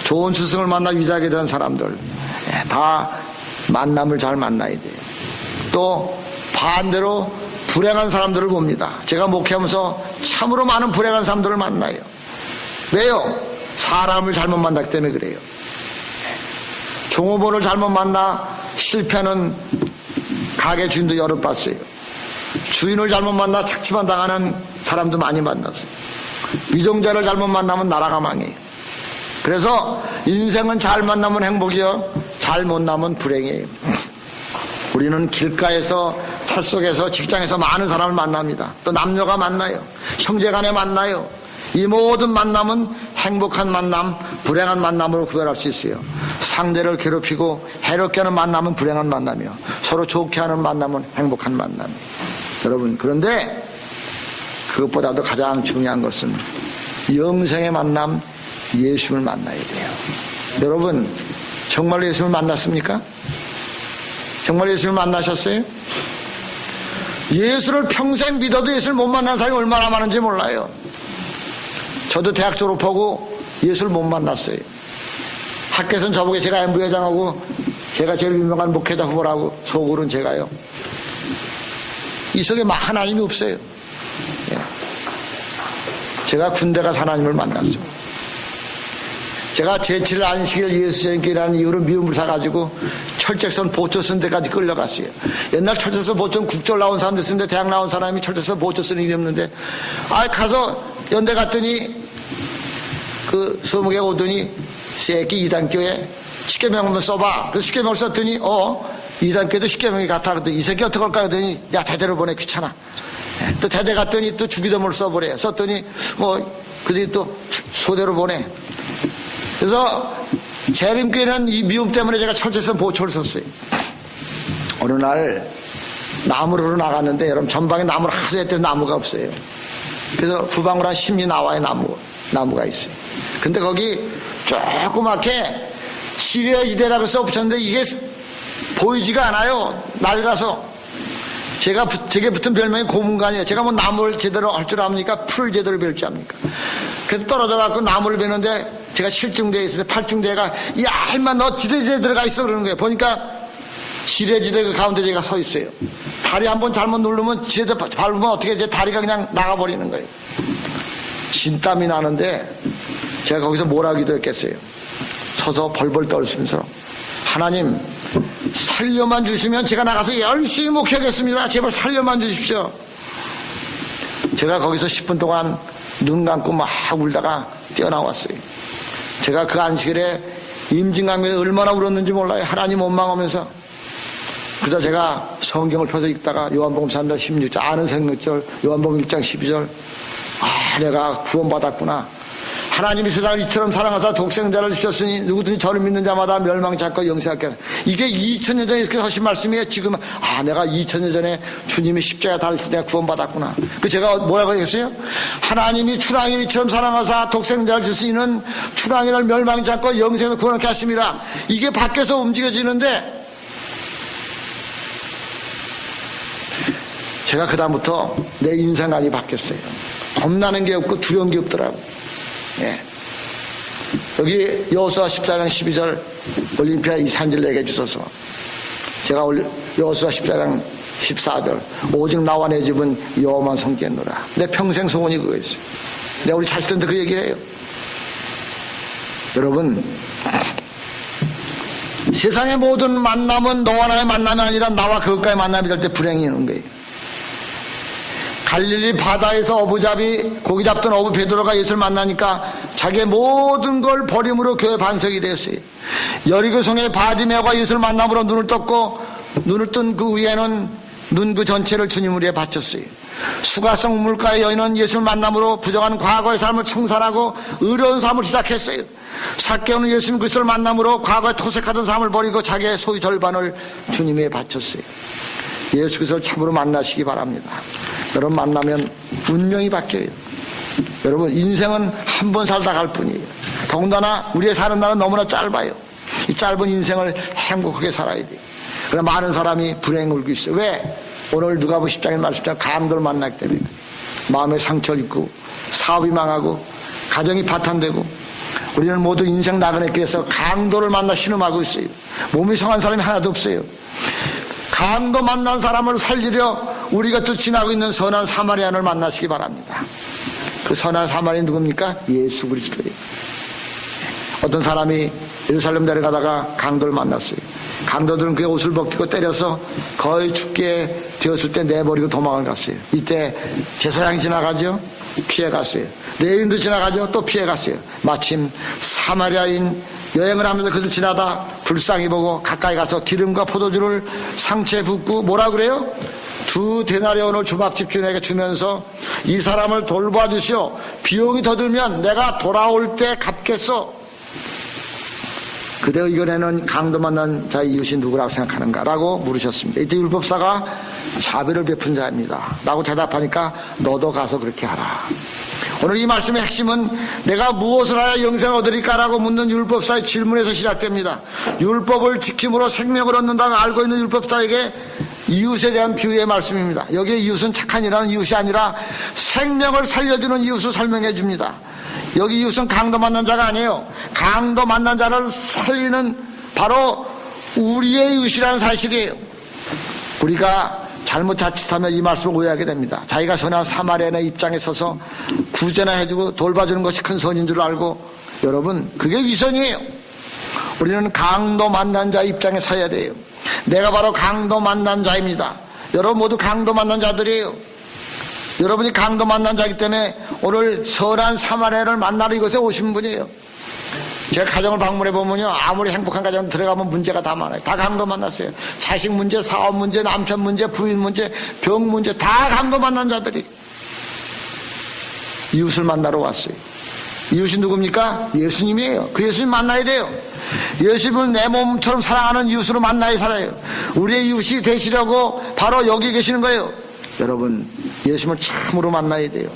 좋은 스승을 만나 위대하게 된 사람들, 다 만남을 잘 만나야 돼요. 또 반대로 불행한 사람들을 봅니다. 제가 목회하면서 참으로 많은 불행한 사람들을 만나요. 왜요? 사람을 잘못 만났기 때문에 그래요. 종업원을 잘못 만나 실패하는 가게 주인도 여러 봤어요. 주인을 잘못 만나 착취만 당하는 사람도 많이 만났어요. 위종자를 잘못 만나면 나라가 망해요. 그래서 인생은 잘 만나면 행복이요, 잘 못 만나면 불행이에요. 우리는 길가에서, 차 속에서, 직장에서 많은 사람을 만납니다. 또 남녀가 만나요. 형제간에 만나요. 이 모든 만남은 행복한 만남, 불행한 만남으로 구별할 수 있어요. 상대를 괴롭히고 해롭게 하는 만남은 불행한 만남이요, 서로 좋게 하는 만남은 행복한 만남이에요. 여러분, 그런데 그것보다도 가장 중요한 것은 영생의 만남, 예수를 만나야 돼요. 여러분, 정말로 예수를 만났습니까? 정말 예수를 만나셨어요? 예수를 평생 믿어도 예수를 못 만난 사람이 얼마나 많은지 몰라요. 저도 대학 졸업하고 예수를 못 만났어요. 학교에서는 저보고 제가 엠부회장하고 제가 제일 유명한 목회자 후보라고 속으로는 제가요. 이 속에 하나님이 없어요. 제가 군대 가서 하나님을 만났어요. 제가 제7일 안식일 예수전교회라는 이유로 미움을 사가지고 철책선 보초 쓴 데까지 끌려갔어요. 옛날 철책선 보초는 국절 나온 사람들 쓰는데 대학 나온 사람이 철책선 보초 쓰는 일이 없는데, 가서 연대 갔더니 그 서무에 오더니 새끼 이단교회 십계명 한번 써봐. 그래서 십계명을 썼더니 이단교회도 십계명이 같아. 그랬더니 이 새끼 어떡할까 하더니 야, 대대로 보내, 귀찮아. 또 대대 갔더니 또 주기도문을 써보래. 썼더니 그들이 또 소대로 보내. 그래서 재림교회는 이 미움 때문에 제가 철저선 보초를 썼어요. 어느 날 나무로 나갔는데, 여러분, 전방에 나무를 하도 했더니 나무가 없어요. 그래서 후방으로 한 10리 나와요. 나무가 있어요. 근데 거기 조그맣게 지뢰지대라고 써붙였는데 이게 보이지가 않아요. 낡아서. 제게 붙은 별명이 고문관이에요. 제가 뭐 나무를 제대로 할 줄 압니까? 풀 제대로 벨 줄 압니까? 그래서 떨어져갖고 나무를 베는데 제가 7중대에 있을 때 8중대가 야, 임마 너 지뢰지대 들어가 있어 그러는 거예요. 보니까 지뢰지대 그 가운데 제가 서 있어요. 다리 한번 잘못 누르면 지뢰지대 밟으면 어떻게 제 다리가 그냥 나가버리는 거예요. 진땀이 나는데 제가 거기서 뭐라 기도했겠어요. 서서 벌벌 떨면서 하나님, 살려만 주시면 제가 나가서 열심히 목회하겠습니다. 제발 살려만 주십시오. 제가 거기서 10분 동안 눈 감고 막 울다가 뛰어나왔어요. 제가 그 안식일에 임진강변에 얼마나 울었는지 몰라요. 하나님 원망하면서. 그러다 제가 성경을 펴서 읽다가 요한복음 3장 16절, 아는 생명절, 요한복음 1장 12절, 내가 구원받았구나. 하나님이 세상을 이처럼 사랑하사 독생자를 주셨으니 누구든지 저를 믿는 자마다 멸망치 않고 영생하게 하라. 이게 2000년 전에 이렇게 하신 말씀이에요. 지금 내가 2000년 전에 주님이 십자가에 달리셔서 내가 구원받았구나. 그 제가 뭐라고 했어요? 하나님이 추랑이를 이처럼 사랑하사 독생자를 주시는 추랑이를 멸망치 않고 영생을 구원하게 하십니다. 이게 밖에서 움직여지는데 제가 그다음부터 내 인생관이 바뀌었어요. 겁나는 게 없고 두려운 게 없더라고요. 여기 여호수아 14장 12절 올림피아 이 산지를 내게 주소서. 제가 여호수아 14장 14절 오직 나와 내 집은 여호와만 섬기노라. 내 평생 소원이 그거였어요. 내가 우리 자식들한테 그 얘기해요. 여러분, 세상의 모든 만남은 너와 나의 만남이 아니라 나와 그것과의 만남이 될 때 불행이 있는 거예요. 갈릴리 바다에서 고기 잡던 어부 베드로가 예수를 만나니까 자기의 모든 걸 버림으로 교회 반석이 되었어요. 여리고성의 바디메오가 예수를 만남으로 눈을 떴고 눈을 뜬 그 위에는 눈 그 전체를 주님을 위해 바쳤어요. 수가성 우물가의 여인은 예수를 만남으로 부정한 과거의 삶을 청산하고 의로운 삶을 시작했어요. 삭개오는 예수님 그리스도를 만남으로 과거에 토색하던 삶을 버리고 자기의 소유 절반을 주님에 바쳤어요. 예수 그리스도를 참으로 만나시기 바랍니다. 여러분, 만나면 운명이 바뀌어요. 여러분, 인생은 한 번 살다 갈 뿐이에요. 더군다나 우리의 사는 날은 너무나 짧아요. 이 짧은 인생을 행복하게 살아야 돼요. 그러나 많은 사람이 불행을 울고 있어요. 왜? 오늘 누가복음 10장에 말씀처럼 강도를 만났기 때문에 마음에 상처를 입고 사업이 망하고 가정이 파탄되고 우리는 모두 인생 나그네 길에서 강도를 만나 신음하고 있어요. 몸이 성한 사람이 하나도 없어요. 강도 만난 사람을 살리려 우리가 또 지나고 있는 선한 사마리아인을 만나시기 바랍니다. 그 선한 사마리아인 누굽니까? 예수 그리스도예요. 어떤 사람이 예루살렘 내려가다가 강도를 만났어요. 강도들은 그의 옷을 벗기고 때려서 거의 죽게 되었을 때 내버리고 도망을 갔어요. 이때 제사장이 지나가죠. 피해갔어요. 레위인도 지나가죠. 또 피해갔어요. 마침 사마리아인 여행을 하면서 그들 지나다 불쌍히 보고 가까이 가서 기름과 포도주를 상체에 붓고 뭐라 그래요? 2데나리온을 주막집 주인에게 주면서 이 사람을 돌봐주시오. 비용이 더 들면 내가 돌아올 때 갚겠소. 그대 의견에는 강도 만난 자의 이웃이 누구라고 생각하는가? 라고 물으셨습니다. 이때 율법사가 자비를 베푼 자입니다. 라고 대답하니까 너도 가서 그렇게 하라. 오늘 이 말씀의 핵심은 내가 무엇을 하여 영생을 얻으리까? 라고 묻는 율법사의 질문에서 시작됩니다. 율법을 지킴으로 생명을 얻는다고 알고 있는 율법사에게 이웃에 대한 비유의 말씀입니다. 여기에 이웃은 착한 이라는 이웃이 아니라 생명을 살려주는 이웃을 설명해 줍니다. 여기 이웃은 강도 만난 자가 아니에요. 강도 만난 자를 살리는 바로 우리의 이웃이라는 사실이에요. 우리가 잘못 자칫하면 이 말씀을 오해하게 됩니다. 자기가 선한 사마리아인의 입장에 서서 구제나 해주고 돌봐주는 것이 큰 선인 줄 알고, 여러분 그게 위선이에요. 우리는 강도 만난 자의 입장에 서야 돼요. 내가 바로 강도 만난 자입니다. 여러분 모두 강도 만난 자들이에요. 여러분이 강도 만난 자이기 때문에 오늘 선한 사마리아를 만나러 이곳에 오신 분이에요. 제가 가정을 방문해 보면요, 아무리 행복한 가정 들어가면 문제가 다 많아요. 다 강도 만났어요. 자식 문제, 사업 문제, 남편 문제, 부인 문제, 병 문제, 다 강도 만난 자들이 이웃을 만나러 왔어요. 이웃이 누굽니까? 예수님이에요. 그 예수님 만나야 돼요. 예수님을 내 몸처럼 사랑하는 이웃으로 만나야 살아요. 우리의 이웃이 되시려고 바로 여기 계시는 거예요. 여러분 예수님을 참으로 만나야 돼요.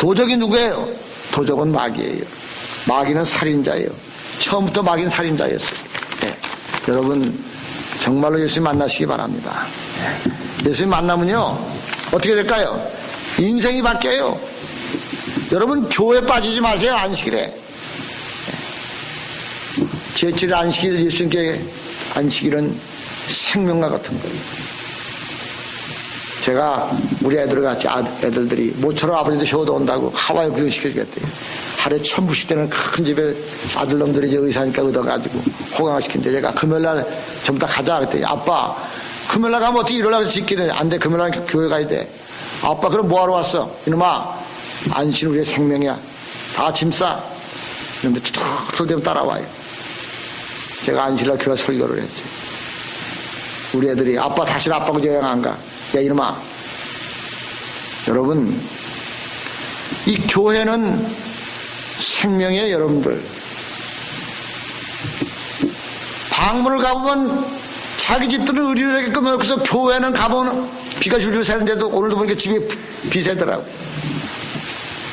도적이 누구예요? 도적은 마귀예요. 마귀는 살인자예요. 처음부터 마귀는 살인자였어요. 네. 여러분 정말로 예수님 만나시기 바랍니다. 예수님 만나면요 어떻게 될까요? 인생이 바뀌어요. 여러분 교회 빠지지 마세요. 안식일에 제7일 안식일, 예수님께 안식일은 생명과 같은 거예요. 제가 우리 애들 같이 애들들이 모처럼 아버지도 쉬어도 온다고 하와이 부흥시켜주겠대요. 하루에 1000불씩 되는 큰 집에 아들놈들이 이제 의사니까 얻어가지고 호강을 시킨대. 제가 금요일날 좀 이따 가자 그랬더니 아빠 금요일날 가면 어떻게 일요일날 가서 지키래. 안 돼. 금요일날 교회 가야 돼. 아빠 그럼 뭐하러 왔어? 이놈아 안식은 우리의 생명이야. 다 짐 싸. 이놈들 툭툭 되면 따라와요. 제가 안식일날 교회 설교를 했죠. 우리 애들이 아빠 다시 아빠하고 여행 안 가. 야 이놈아, 여러분 이 교회는 생명이에요. 여러분들 방문을 가보면 자기 집들은 의리를 끄면 그래서 교회는 가보면 비가 줄줄 새는데도 오늘도 보니까 집이 비 새더라고요.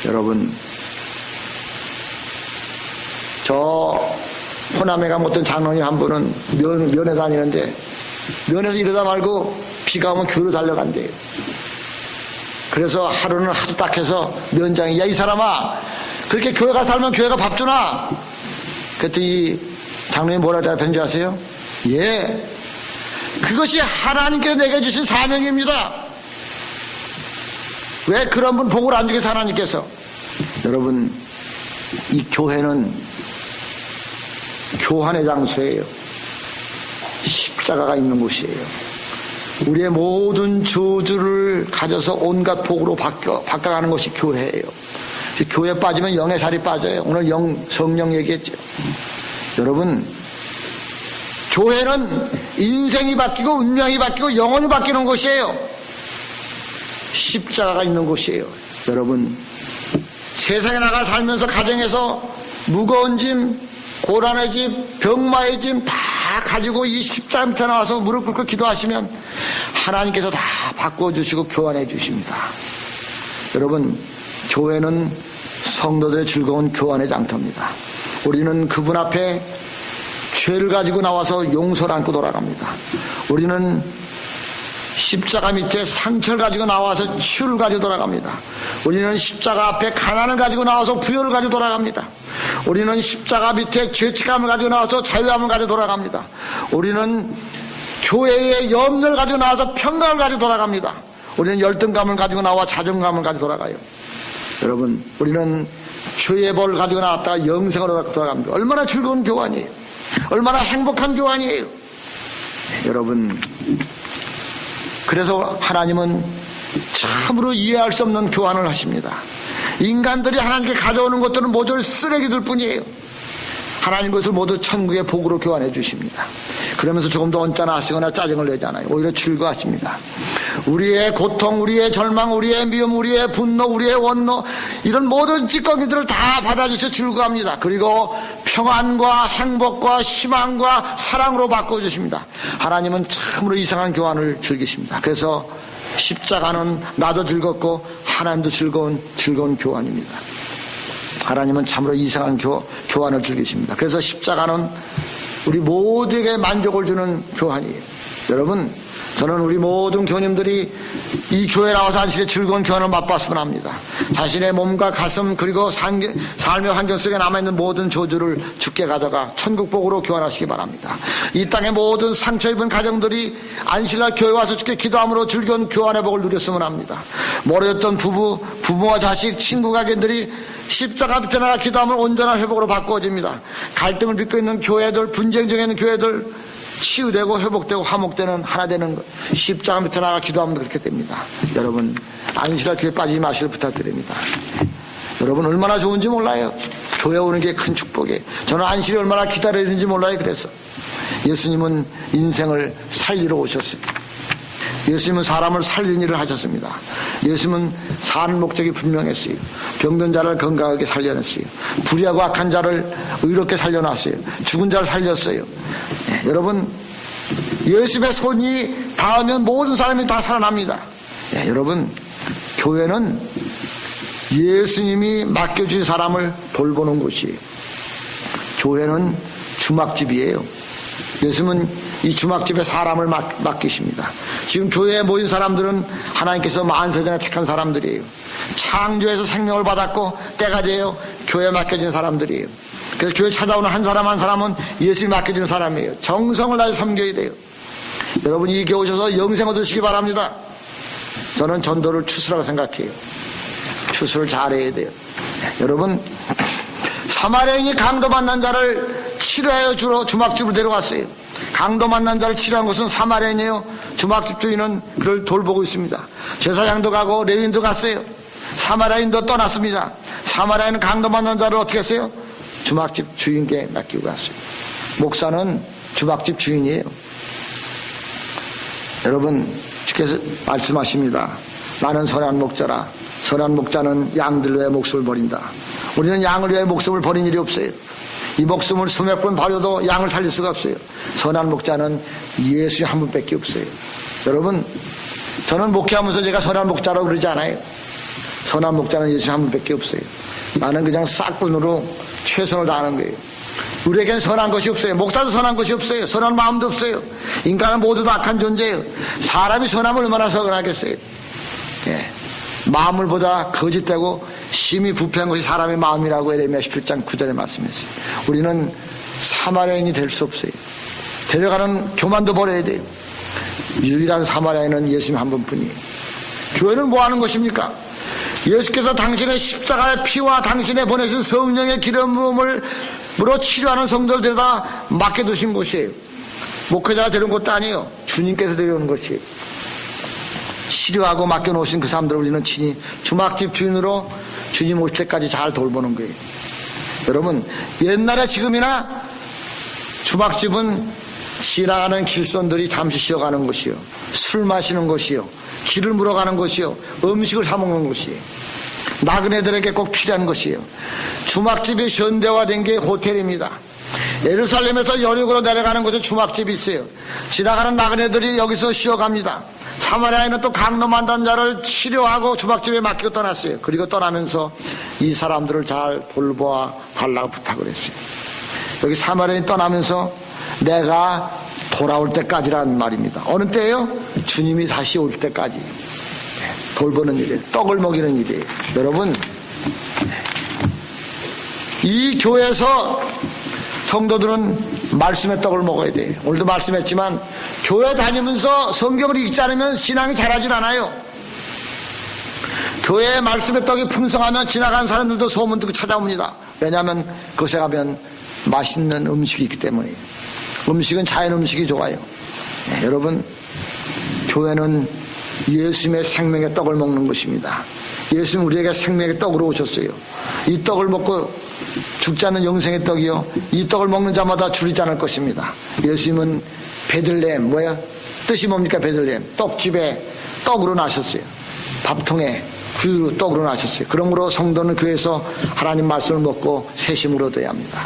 여러분 저 호남에 가면 어떤 장로님 한 분은 면에 다니는데 면에서 이러다 말고 비가 오면 교회로 달려간대요. 그래서 하루는 하도 딱해서 면장이 야 이 사람아 그렇게 교회가 살면 교회가 밥 주나? 그랬더니 장로님이 뭐라 대답했는지 아세요? 예, 그것이 하나님께서 내게 주신 사명입니다. 왜 그런 분 복을 안 주겠어 하나님께서? 여러분 이 교회는 교환의 장소예요. 십자가가 있는 곳이에요. 우리의 모든 저주를 가져서 온갖 복으로 바꿔가는 것이 교회예요. 교회 빠지면 영의 살이 빠져요. 오늘 성령 얘기했죠. 여러분 교회는 인생이 바뀌고 운명이 바뀌고 영혼이 바뀌는 곳이에요. 십자가가 있는 곳이에요. 여러분 세상에 나가 살면서 가정에서 무거운 짐, 고난의 짐, 병마의 짐 다 가지고 이 십자가 밑에 나와서 무릎 꿇고 기도하시면 하나님께서 다 바꿔주시고 교환해 주십니다. 여러분 교회는 성도들의 즐거운 교환의 장터입니다. 우리는 그분 앞에 죄를 가지고 나와서 용서를 안고 돌아갑니다. 우리는 십자가 밑에 상처를 가지고 나와서 치유를 가지고 돌아갑니다. 우리는 십자가 앞에 가난을 가지고 나와서 부여를 가지고 돌아갑니다. 우리는 십자가 밑에 죄책감을 가지고 나와서 자유함을 가지고 돌아갑니다. 우리는 교회의 염려를 가지고 나와서 평강을 가지고 돌아갑니다. 우리는 열등감을 가지고 나와 자존감을 가지고 돌아가요. 여러분 우리는 죄의 벌을 가지고 나왔다가 영생으로 돌아갑니다. 얼마나 즐거운 교환이에요. 얼마나 행복한 교환이에요. 여러분, 그래서 하나님은 참으로 이해할 수 없는 교환을 하십니다. 인간들이 하나님께 가져오는 것들은 모두 쓰레기들 뿐이에요. 하나님 것을 모두 천국의 복으로 교환해 주십니다. 그러면서 조금 더 언짢아 하시거나 짜증을 내지 않아요. 오히려 즐거워하십니다. 우리의 고통, 우리의 절망, 우리의 미움, 우리의 분노, 우리의 원노, 이런 모든 찌꺼기들을 다 받아주셔 즐거워합니다. 그리고 평안과 행복과 희망과 사랑으로 바꿔주십니다. 하나님은 참으로 이상한 교환을 즐기십니다. 그래서 십자가는 나도 즐겁고 하나님도 즐거운 교환입니다. 하나님은 참으로 이상한 교환을 즐기십니다. 그래서 십자가는 우리 모두에게 만족을 주는 교환이에요. 여러분, 저는 우리 모든 교님들이 이 교회 나와서 안식일에 즐거운 교환을 맛봤으면 합니다. 자신의 몸과 가슴 그리고 삶의 환경 속에 남아있는 모든 저주를 주께 가져가 천국복으로 교환하시기 바랍니다. 이 땅의 모든 상처 입은 가정들이 안식일날 교회 와서 주께 기도함으로 즐거운 교환의 복을 누렸으면 합니다. 멀어졌던 부모와 자식, 친구 가족들이 십자가 밑에 나가 기도하면 온전한 회복으로 바꾸어집니다. 갈등을 빚고 있는 교회들, 분쟁 중에 있는 교회들 치유되고 회복되고 화목되는 하나 되는 것. 십자가 밑에 나가 기도하면 그렇게 됩니다. 여러분, 안식일 교회 빠지지 마시길 부탁드립니다. 여러분, 얼마나 좋은지 몰라요. 교회 오는 게 큰 축복이에요. 저는 안식일을 얼마나 기다려야 되는지 몰라요. 그래서 예수님은 인생을 살리러 오셨어요. 예수님은 사람을 살리는 일을 하셨습니다. 예수님은 사는 목적이 분명했어요. 병든 자를 건강하게 살려냈어요. 불의하고 악한 자를 의롭게 살려놨어요. 죽은 자를 살렸어요. 네, 여러분, 예수님의 손이 닿으면 모든 사람이 다 살아납니다. 네, 여러분, 교회는 예수님이 맡겨주신 사람을 돌보는 곳이에요. 교회는 주막집이에요. 예수님은 이 주막집에 사람을 맡기십니다. 지금 교회에 모인 사람들은 하나님께서 만세전에 택한 사람들이에요. 창조에서 생명을 받았고 때가 되어 교회에 맡겨진 사람들이에요. 그래서 교회 찾아오는 한 사람 한 사람은 예수님이 맡겨진 사람이에요. 정성을 다해 섬겨야 돼요. 여러분, 이 교회 오셔서 영생 얻으시기 바랍니다. 저는 전도를 추수라고 생각해요. 추수를 잘해야 돼요. 여러분, 사마리아인이 강도 만난 자를 치료하여 주러 주막집으로 데려왔어요. 강도 만난 자를 치료한 것은 사마리아인이에요. 주막집 주인은 그를 돌보고 있습니다. 제사장도 가고 레위인도 갔어요. 사마리아인도 떠났습니다. 사마리아인은 강도 만난 자를 어떻게 했어요? 주막집 주인께 맡기고 갔어요. 목사는 주막집 주인이에요. 여러분, 주께서 말씀하십니다. 나는 선한 목자라. 선한 목자는 양들 위해 목숨을 버린다. 우리는 양을 위해 목숨을 버린 일이 없어요. 이 목숨을 수백 번 버려도 양을 살릴 수가 없어요. 선한 목자는 예수님 한 분밖에 없어요. 여러분, 저는 목회하면서 제가 선한 목자라고 그러지 않아요. 선한 목자는 예수님 한 분밖에 없어요. 나는 그냥 싹군으로 최선을 다하는 거예요. 우리에겐 선한 것이 없어요. 목사도 선한 것이 없어요. 선한 마음도 없어요. 인간은 모두 다 악한 존재예요. 사람이 선하면 얼마나 선하겠어요. 예. 마음을 보다 거짓되고 심히 부패한 것이 사람의 마음이라고 에레미야 17장 9절에 말씀했어요. 우리는 사마리아인이 될 수 없어요. 데려가는 교만도 버려야 돼요. 유일한 사마리아인은 예수님 한 분뿐이에요. 교회는 뭐 하는 것입니까? 예수께서 당신의 십자가의 피와 당신의 보내신 성령의 기름 부음으로 치료하는 성도를 데려다 맡겨두신 곳이에요. 목회자가 데려온 것도 아니에요. 주님께서 데려오는 것이에요. 치료하고 맡겨놓으신 그 사람들을 우리는 친히 주막집 주인으로 주님 오실 때까지 잘 돌보는 거예요. 여러분, 옛날에 지금이나 주막집은 지나가는 길선들이 잠시 쉬어가는 곳이요, 술 마시는 곳이요, 길을 물어가는 곳이요, 음식을 사 먹는 곳이에요. 나그네들에게 꼭 필요한 것이에요. 주막집이 현대화된 게 호텔입니다. 예루살렘에서 여리고로 내려가는 곳에 주막집이 있어요. 지나가는 나그네들이 여기서 쉬어갑니다. 사마리아인은 또 강도 만난 자를 치료하고 주막집에 맡기고 떠났어요. 그리고 떠나면서 이 사람들을 잘 돌보아 달라고 부탁을 했어요. 여기 사마리아인 떠나면서 내가 돌아올 때까지란 말입니다. 어느 때예요? 주님이 다시 올 때까지 돌보는 일이에요. 떡을 먹이는 일이에요. 여러분, 이 교회에서 성도들은 말씀의 떡을 먹어야 돼요. 오늘도 말씀했지만 교회 다니면서 성경을 읽지 않으면 신앙이 자라질 않아요. 교회의 말씀의 떡이 풍성하면 지나간 사람들도 소문 듣고 찾아옵니다. 왜냐하면 그곳에 가면 맛있는 음식이 있기 때문이에요. 음식은 자연 음식이 좋아요. 네, 여러분, 교회는 예수님의 생명의 떡을 먹는 것입니다. 예수님 우리에게 생명의 떡으로 오셨어요. 이 떡을 먹고 죽지 않는 영생의 떡이요, 이 떡을 먹는 자마다 줄이지 않을 것입니다. 예수님은 베들레헴, 뭐야? 뜻이 뭡니까? 베들레헴, 떡집에 떡으로 나셨어요. 밥통에 그 떡으로 나셨어요. 그러므로 성도는 교회에서 하나님 말씀을 먹고 새심을 얻어야 합니다.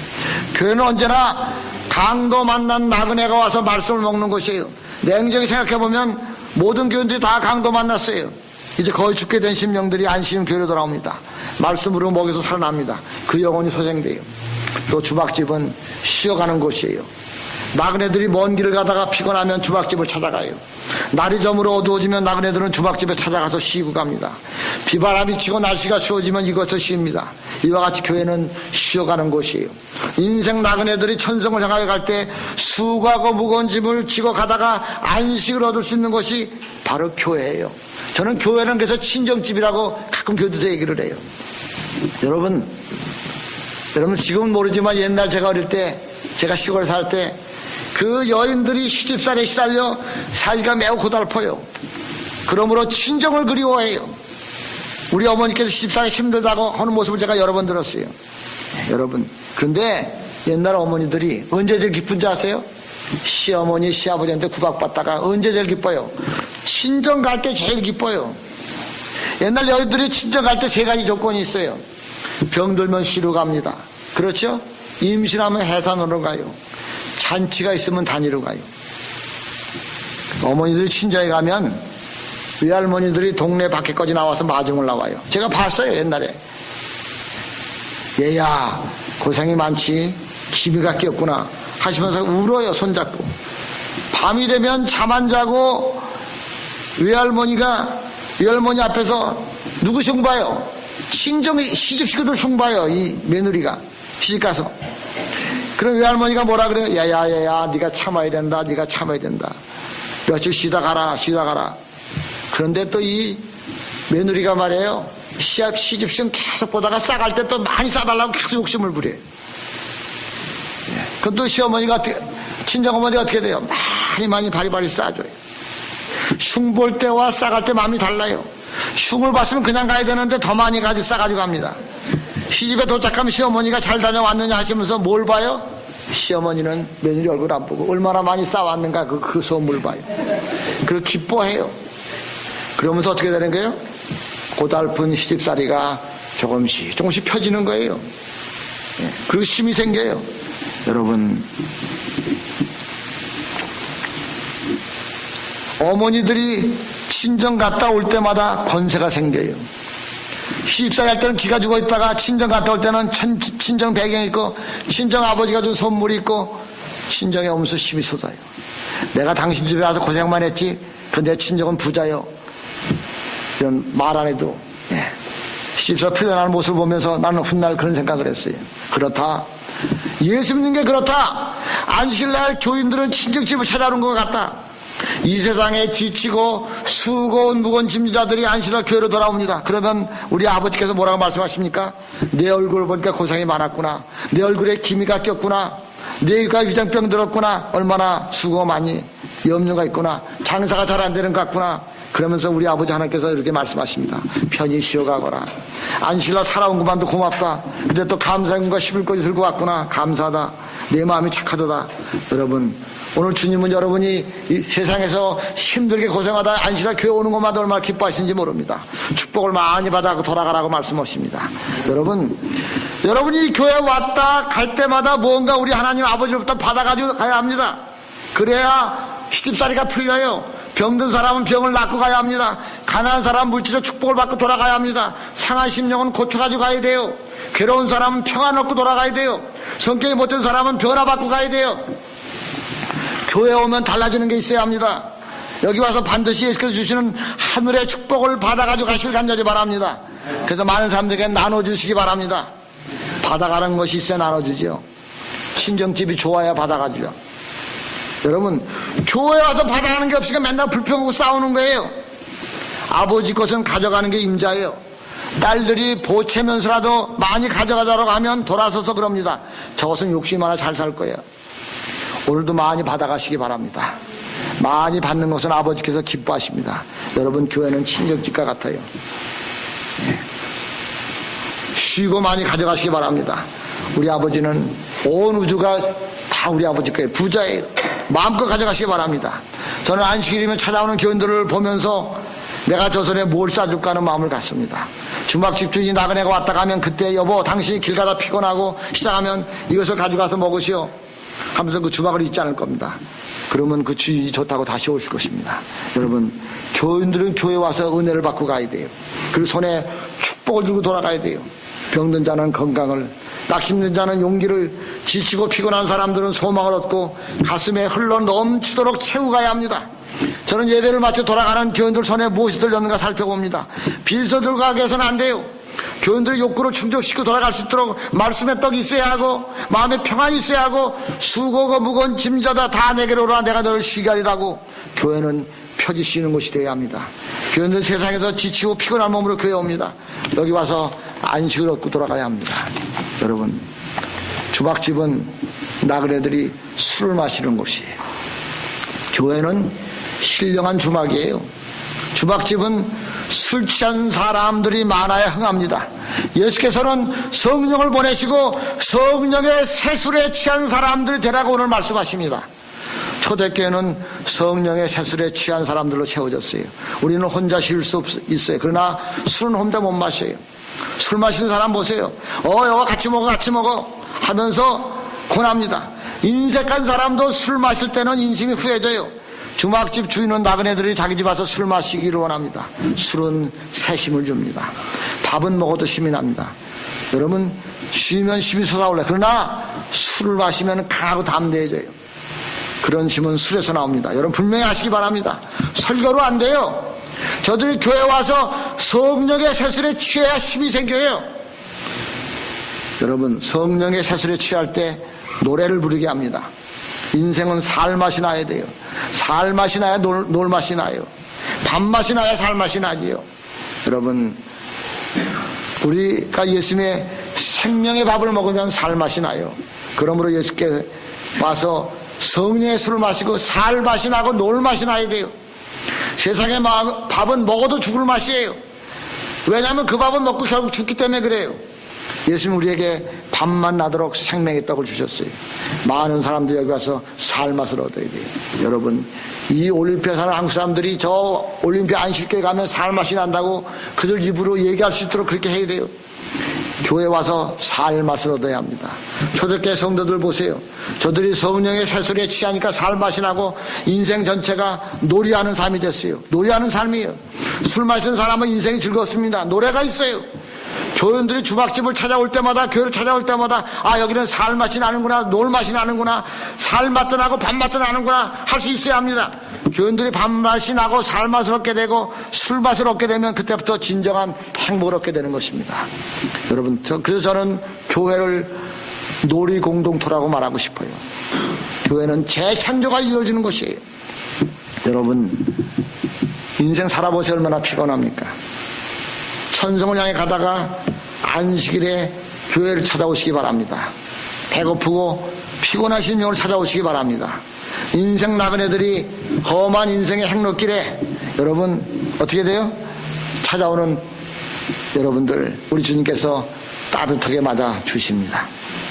교회는 언제나 강도 만난 나그네가 와서 말씀을 먹는 것이에요. 냉정히 생각해보면 모든 교인들이 다 강도 만났어요. 이제 거의 죽게 된 심령들이 안식년 교회로 돌아옵니다. 말씀으로 먹여서 살아납니다. 그 영혼이 소생돼요. 또 주박집은 쉬어가는 곳이에요. 나그네들이 먼 길을 가다가 피곤하면 주박집을 찾아가요. 날이 저물어 어두워지면 나그네들은 주박집에 찾아가서 쉬고 갑니다. 비바람이 치고 날씨가 추워지면 이곳에서 쉽니다. 이와 같이 교회는 쉬어가는 곳이에요. 인생 나그네들이 천성을 향하여 갈 때 수고하고 무거운 짐을 지고 가다가 안식을 얻을 수 있는 곳이 바로 교회예요. 저는 교회는 그래서 친정집이라고 가끔 교도소 얘기를 해요. 여러분 지금은 모르지만 옛날 제가 어릴 때, 제가 시골에 살 때 그 여인들이 시집살이에 시달려 살기가 매우 고달퍼요. 그러므로 친정을 그리워해요. 우리 어머니께서 시집살이 힘들다고 하는 모습을 제가 여러 번 들었어요. 여러분, 그런데 옛날 어머니들이 언제 제일 기쁜지 아세요? 시어머니, 시아버지한테 구박받다가 언제 제일 기뻐요? 친정 갈 때 제일 기뻐요. 옛날 여인들이 친정 갈 때 세 가지 조건이 있어요. 병들면 시로 갑니다. 그렇죠? 임신하면 해산으로 가요. 잔치가 있으면 단위로 가요. 어머니들이 친정에 가면 외할머니들이 동네 밖에까지 나와서 마중을 나와요. 제가 봤어요, 옛날에. 얘야, 고생이 많지? 기미가 끼었구나 하시면서 울어요, 손잡고. 밤이 되면 잠 안 자고 외할머니 앞에서 누구 흉봐요? 시집 식구들 흉봐요, 이 며느리가. 시집가서. 그럼 외할머니가 뭐라 그래요? 야야야야, 네가 참아야 된다, 네가 참아야 된다. 며칠 쉬다 가라. 그런데 또 이 며느리가 말이에요, 시집 시험 계속 보다가 싸갈 때 또 많이 싸달라고 계속 욕심을 부려요. 그럼 또 시어머니가 친정어머니가 어떻게 돼요? 많이 바리바리 싸줘요. 흉 볼 때와 싸갈 때 마음이 달라요. 흉을 봤으면 그냥 가야 되는데 더 많이 싸가지고 갑니다. 시집에 도착하면 시어머니가 잘 다녀왔느냐 하시면서 뭘 봐요? 시어머니는 며느리 얼굴 안 보고 얼마나 많이 싸왔는가 그 소문을 봐요. 그리고 기뻐해요. 그러면서 어떻게 되는 거예요? 고달픈 시집살이가 조금씩 펴지는 거예요. 그리고 힘이 생겨요. 여러분, 어머니들이 친정 갔다 올 때마다 권세가 생겨요. 시집살이 할 때는 기가 죽어 있다가 친정 갔다 올 때는 친정 배경이 있고 친정 아버지가 준 선물이 있고 친정에 오면서 힘이 쏟아요. 내가 당신 집에 와서 고생만 했지 근데 친정은 부자요. 이런 말 안 해도 시집살 풀려나는 모습을 보면서 나는 훗날 그런 생각을 했어요. 그렇다. 예수 믿는 게 그렇다. 안식일날 교인들은 친정집을 찾아오는 것 같다. 이 세상에 지치고 수고운 무거운 짐자들이 안식일날 교회로 돌아옵니다. 그러면 우리 아버지께서 뭐라고 말씀하십니까? 내 얼굴을 보니까 고생이 많았구나. 내 얼굴에 기미가 꼈구나. 내가 위장병 들었구나. 얼마나 수고 많이 염려가 있구나. 장사가 잘 안 되는 것 같구나. 그러면서 우리 아버지 하나님께서 이렇게 말씀하십니다. 편히 쉬어가거라. 안식일날 살아온 것만도 고맙다. 근데 또 감사한과 11권이 들고 왔구나. 감사하다. 내 마음이 착하도다. 여러분, 오늘 주님은 여러분이 이 세상에서 힘들게 고생하다 안식일날 교회 오는 것마다 얼마나 기뻐하시는지 모릅니다. 축복을 많이 받아 돌아가라고 말씀하십니다. 여러분이 교회 왔다 갈 때마다 뭔가 우리 하나님 아버지로부터 받아가지고 가야 합니다. 그래야 시집살이가 풀려요. 병든 사람은 병을 낫고 가야 합니다. 가난한 사람은 물질적 축복을 받고 돌아가야 합니다. 상한 심령은 고쳐가지고 가야 돼요. 괴로운 사람은 평안 얻고 돌아가야 돼요. 성격이 못된 사람은 변화받고 가야 돼요. 교회에 오면 달라지는 게 있어야 합니다. 여기 와서 반드시 예수께서 주시는 하늘의 축복을 받아가지고 가시길 간절히 바랍니다. 그래서 많은 사람들에게 나눠주시기 바랍니다. 받아가는 것이 있어야 나눠주죠. 친정집이 좋아야 받아가죠. 여러분, 교회 와서 받아가는 게 없으니까 맨날 불평하고 싸우는 거예요. 아버지 것은 가져가는 게 임자예요. 딸들이 보채면서라도 많이 가져가자라고 하면 돌아서서 그럽니다. 저것은 욕심 하나 잘 살 거예요. 오늘도 많이 받아가시기 바랍니다. 많이 받는 것은 아버지께서 기뻐하십니다. 여러분, 교회는 친정집과 같아요. 쉬고 많이 가져가시기 바랍니다. 우리 아버지는 온 우주가 다 우리 아버지 거예요. 부자예요. 마음껏 가져가시기 바랍니다. 저는 안식일이면 찾아오는 교인들을 보면서 내가 저 손에 뭘 싸줄까 하는 마음을 갖습니다. 주막집 주인이 나그네가 왔다 가면 그때 여보 당신이 길 가다 피곤하고 시작하면 이것을 가져가서 먹으시오 하면서 그 주막을 잊지 않을 겁니다. 그러면 그 주인이 좋다고 다시 오실 것입니다. 여러분, 교인들은 교회 와서 은혜를 받고 가야 돼요. 그리고 손에 축복을 들고 돌아가야 돼요. 병든 자는 건강을, 낙심된 자는 용기를, 지치고 피곤한 사람들은 소망을 얻고 가슴에 흘러 넘치도록 채우고 가야 합니다. 저는 예배를 마쳐 돌아가는 교인들 손에 무엇이 들렸는가 살펴봅니다. 빌서 들고 가게 해서는 안 돼요. 교인들의 욕구를 충족시키고 돌아갈 수 있도록 말씀의 떡이 있어야 하고 마음에 평안이 있어야 하고 수고가 무거운 짐자다 다 내게로 오라 내가 너를 쉬게 하리라고 교회는 펴지 쉬는 곳이 되어야 합니다. 교인들 세상에서 지치고 피곤한 몸으로 교회에 옵니다. 여기 와서 안식을 얻고 돌아가야 합니다. 여러분, 주막집은 나그네들이 술을 마시는 곳이에요. 교회는 신령한 주막이에요. 주막집은 술 취한 사람들이 많아야 흥합니다. 예수께서는 성령을 보내시고 성령의 새술에 취한 사람들이 되라고 오늘 말씀하십니다. 초대교회는 성령의 새술에 취한 사람들로 채워졌어요. 우리는 혼자 쉴 수 있어요. 그러나 술은 혼자 못 마셔요. 술 마시는 사람 보세요. 여와 같이 먹어 하면서 권합니다. 인색한 사람도 술 마실 때는 인심이 후해져요. 주막집 주인은 나그네들이 자기 집 와서 술 마시기를 원합니다. 술은 새심을 줍니다. 밥은 먹어도 힘이 납니다. 여러분, 쉬면 힘이 솟아올라요. 그러나 술을 마시면 강하고 담대해져요. 그런 힘은 술에서 나옵니다. 여러분, 분명히 아시기 바랍니다. 설교로 안 돼요. 저들이 교회 와서 성령의 새술에 취해야 힘이 생겨요. 여러분, 성령의 새술에 취할 때 노래를 부르게 합니다. 인생은 살맛이 나야 돼요. 살맛이 나야 놀맛이 나요. 밥맛이 나야 살맛이 나지요. 여러분, 우리가 예수님의 생명의 밥을 먹으면 살맛이 나요. 그러므로 예수께 와서 성령의 술을 마시고 살맛이 나고 놀맛이 나야 돼요. 세상의 밥은 먹어도 죽을 맛이에요. 왜냐하면 그 밥은 먹고 결국 죽기 때문에 그래요. 예수님 우리에게 밥만 나도록 생명의 떡을 주셨어요. 많은 사람들이 여기 와서 살맛을 얻어야 돼요. 여러분, 이 올림피아 사는 한국 사람들이 저 올림피아 안식교회 가면 살맛이 난다고 그들 입으로 얘기할 수 있도록 그렇게 해야 돼요. 교회 와서 살맛을 얻어야 합니다. 초대교회 성도들 보세요. 저들이 성령의 새술에 취하니까 살맛이 나고 인생 전체가 놀이하는 삶이 됐어요. 놀이하는 삶이에요. 술 마시는 사람은 인생이 즐겁습니다. 노래가 있어요. 교인들이 주막집을 찾아올 때마다, 교회를 찾아올 때마다, 여기는 살맛이 나는구나, 놀맛이 나는구나, 살맛도 나고 밥맛도 나는구나 할 수 있어야 합니다. 교인들이 밥맛이 나고 살맛을 얻게 되고 술맛을 얻게 되면 그때부터 진정한 행복을 얻게 되는 것입니다. 여러분, 그래서 저는 교회를 놀이공동토라고 말하고 싶어요. 교회는 재창조가 이루어지는 곳이에요. 여러분, 인생 살아보세요. 얼마나 피곤합니까? 천성을 향해 가다가 안식일에 교회를 찾아오시기 바랍니다. 배고프고 피곤한 심령을 찾아오시기 바랍니다. 인생 나그네들이 험한 인생의 행로길에 여러분 어떻게 돼요? 찾아오는 여러분들 우리 주님께서 따뜻하게 맞아 주십니다.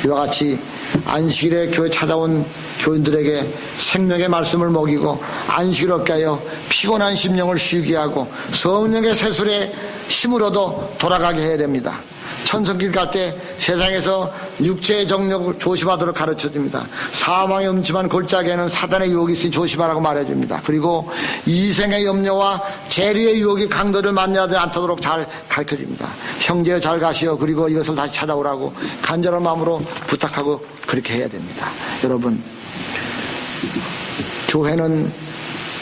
이와 같이 안식일에 교회 찾아온 교인들에게 생명의 말씀을 먹이고 안식을 얻게 하여 피곤한 심령을 쉬게 하고 성령의 새술에 힘을 얻어 돌아가게 해야 됩니다. 천성길 갈 때 세상에서 육체의 정욕을 조심하도록 가르쳐줍니다. 사망의 음침한 골짜기에는 사단의 유혹이 있으니 조심하라고 말해줍니다. 그리고 이생의 염려와 재리의 유혹이 강도를 만나지 않도록 잘 가르쳐줍니다. 형제여 잘 가시오. 그리고 이것을 다시 찾아오라고 간절한 마음으로 부탁하고 그렇게 해야 됩니다. 여러분, 교회는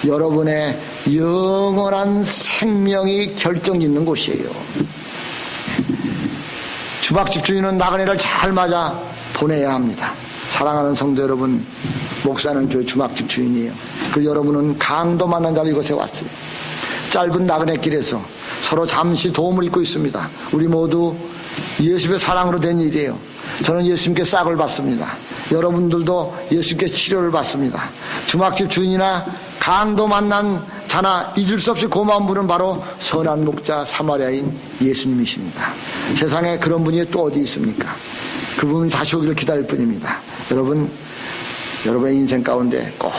여러분의 영원한 생명이 결정짓는 곳이에요. 주막집 주인은 나그네를 잘 맞아 보내야 합니다. 사랑하는 성도 여러분, 목사는 교회 주막집 주인이에요. 그리고 여러분은 강도 만난 자로 이곳에 왔어요. 짧은 나그네 길에서 서로 잠시 도움을 입고 있습니다. 우리 모두 예수의 사랑으로 된 일이에요. 저는 예수님께 싹을 받습니다. 여러분들도 예수님께 치료를 받습니다. 주막집 주인이나 강도 만난 자나 잊을 수 없이 고마운 분은 바로 선한 목자 사마리아인 예수님이십니다. 세상에 그런 분이 또 어디 있습니까? 그분이 다시 오기를 기다릴 뿐입니다. 여러분의 인생 가운데 꼭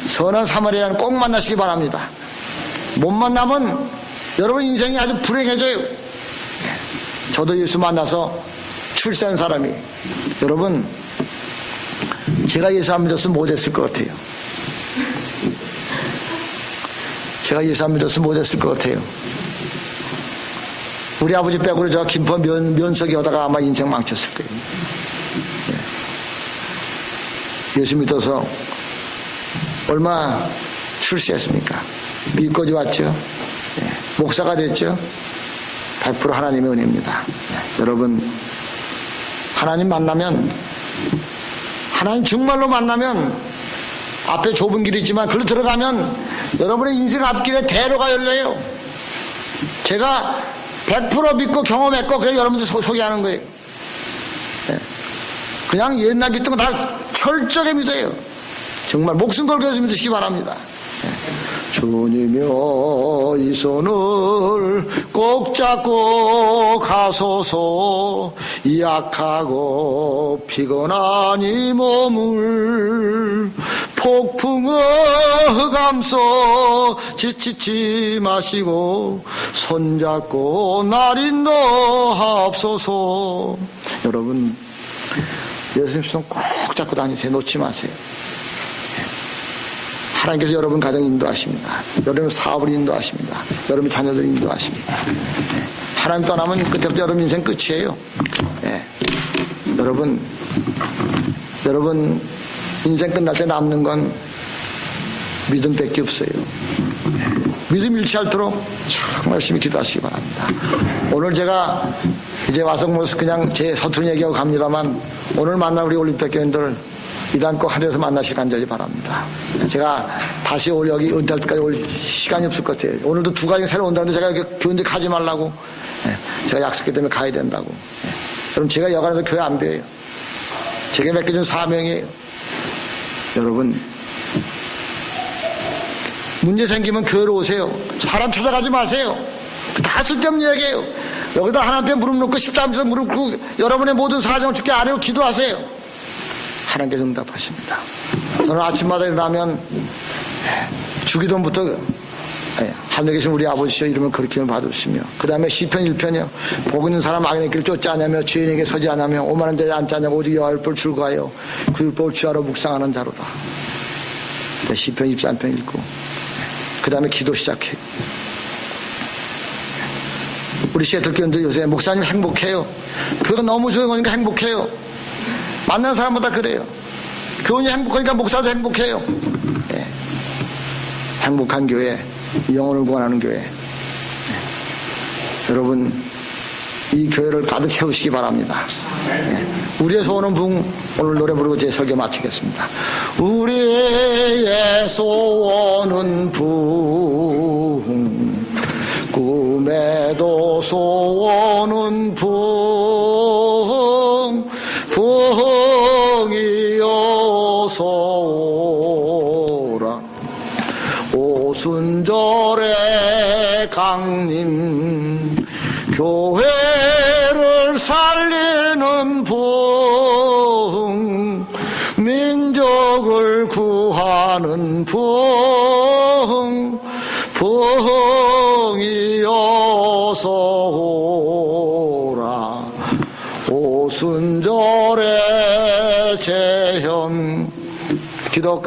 선한 사마리아는 꼭 만나시기 바랍니다. 못 만나면 여러분 인생이 아주 불행해져요. 저도 예수 만나서 출세한 사람이, 여러분 제가 예수 안 믿었으면 못했을 것 같아요. 제가 예수 안 믿었으면 못했을 것 같아요. 우리 아버지 빼고는 저 김포 면석이 오다가 아마 인생 망쳤을 거예요. 예수 믿어서 얼마 출세했습니까? 믿고지 왔죠. 목사가 됐죠. 100% 하나님의 은혜입니다. 여러분, 하나님 만나면, 하나님 정말로 만나면 앞에 좁은 길이 있지만 그걸로 들어가면 여러분의 인생 앞길에 대로가 열려요. 제가 100% 믿고 경험했고 그래서 여러분들 소개하는 거예요. 그냥 옛날 믿던 거 다 철저하게 믿어요. 정말 목숨 걸고 믿으시기 바랍니다. 주님여 이 손을 꼭 잡고 가소서. 약하고 피곤한 이 몸을 폭풍을 감싸 지치지 마시고 손잡고 날 인도하옵소서. 여러분, 예수님 손 꼭 잡고 다니세요. 놓지 마세요. 하나님께서 여러분 가정 인도하십니다. 여러분 사업을 인도하십니다. 여러분 자녀들 인도하십니다. 하나님 떠나면 그때부터 여러분 인생 끝이에요. 네. 여러분 인생 끝날 때 남는 건 믿음밖에 없어요. 네. 믿음 잃지 않도록 정말 열심히 기도하시기 바랍니다. 오늘 제가 이제 와서 그냥 제 서투른 얘기하고 갑니다만, 오늘 만난 우리 올림픽교인들 이단 꼭 하루에서 만나시길 간절히 바랍니다. 제가 다시 여기 은퇴할 때까지 올 시간이 없을 것 같아요. 오늘도 두 가지 새로 온다는데 제가 교인들 가지 말라고, 제가 약속했기 때문에 가야 된다고. 그럼 제가 여간에서 교회 안 배워요. 제게 맡겨준 사명이에요. 여러분, 문제 생기면 교회로 오세요. 사람 찾아가지 마세요. 다 쓸데없는 얘기예요. 여기다 하나님 앞에 무릎 놓고 십자가에서 무릎 꿇고 여러분의 모든 사정을 주께 아뢰고 기도하세요. 하나님께서 응답하십니다. 저는 아침마다 일어나면 주기도부터 하늘에 계신 우리 아버지여 이름을 거룩히 받으시며, 그 다음에 시편 1편이요. 복 있는 사람 악인의 길을 쫓지 않으며 죄인에게 서지 않으며 오만한 자에 앉지 않으며 오직 여호와의 율법을 즐거워하여 그 율법을 취하러 묵상하는 자로다. 시편 23편 읽고 그 다음에 기도 시작해요. 우리 시애틀 교인들 요새 목사님 행복해요. 그거 너무 조용하니까 행복해요. 만나는 사람마다 그래요. 교인이 행복하니까 목사도 행복해요. 네. 행복한 교회, 영혼을 구원하는 교회. 네. 여러분, 이 교회를 가득 채우시기 바랍니다. 네. 우리의 소원은 붕. 오늘 노래 부르고 제 설교 마치겠습니다. 우리의 소원은 붕. 꿈에도 소원은 붕이어서 오라. 오순절의 강림 교회를 살리는 붕, 민족을 구하는 붕, 붕이어서 오라. 오순절의 재현. 기도할까요?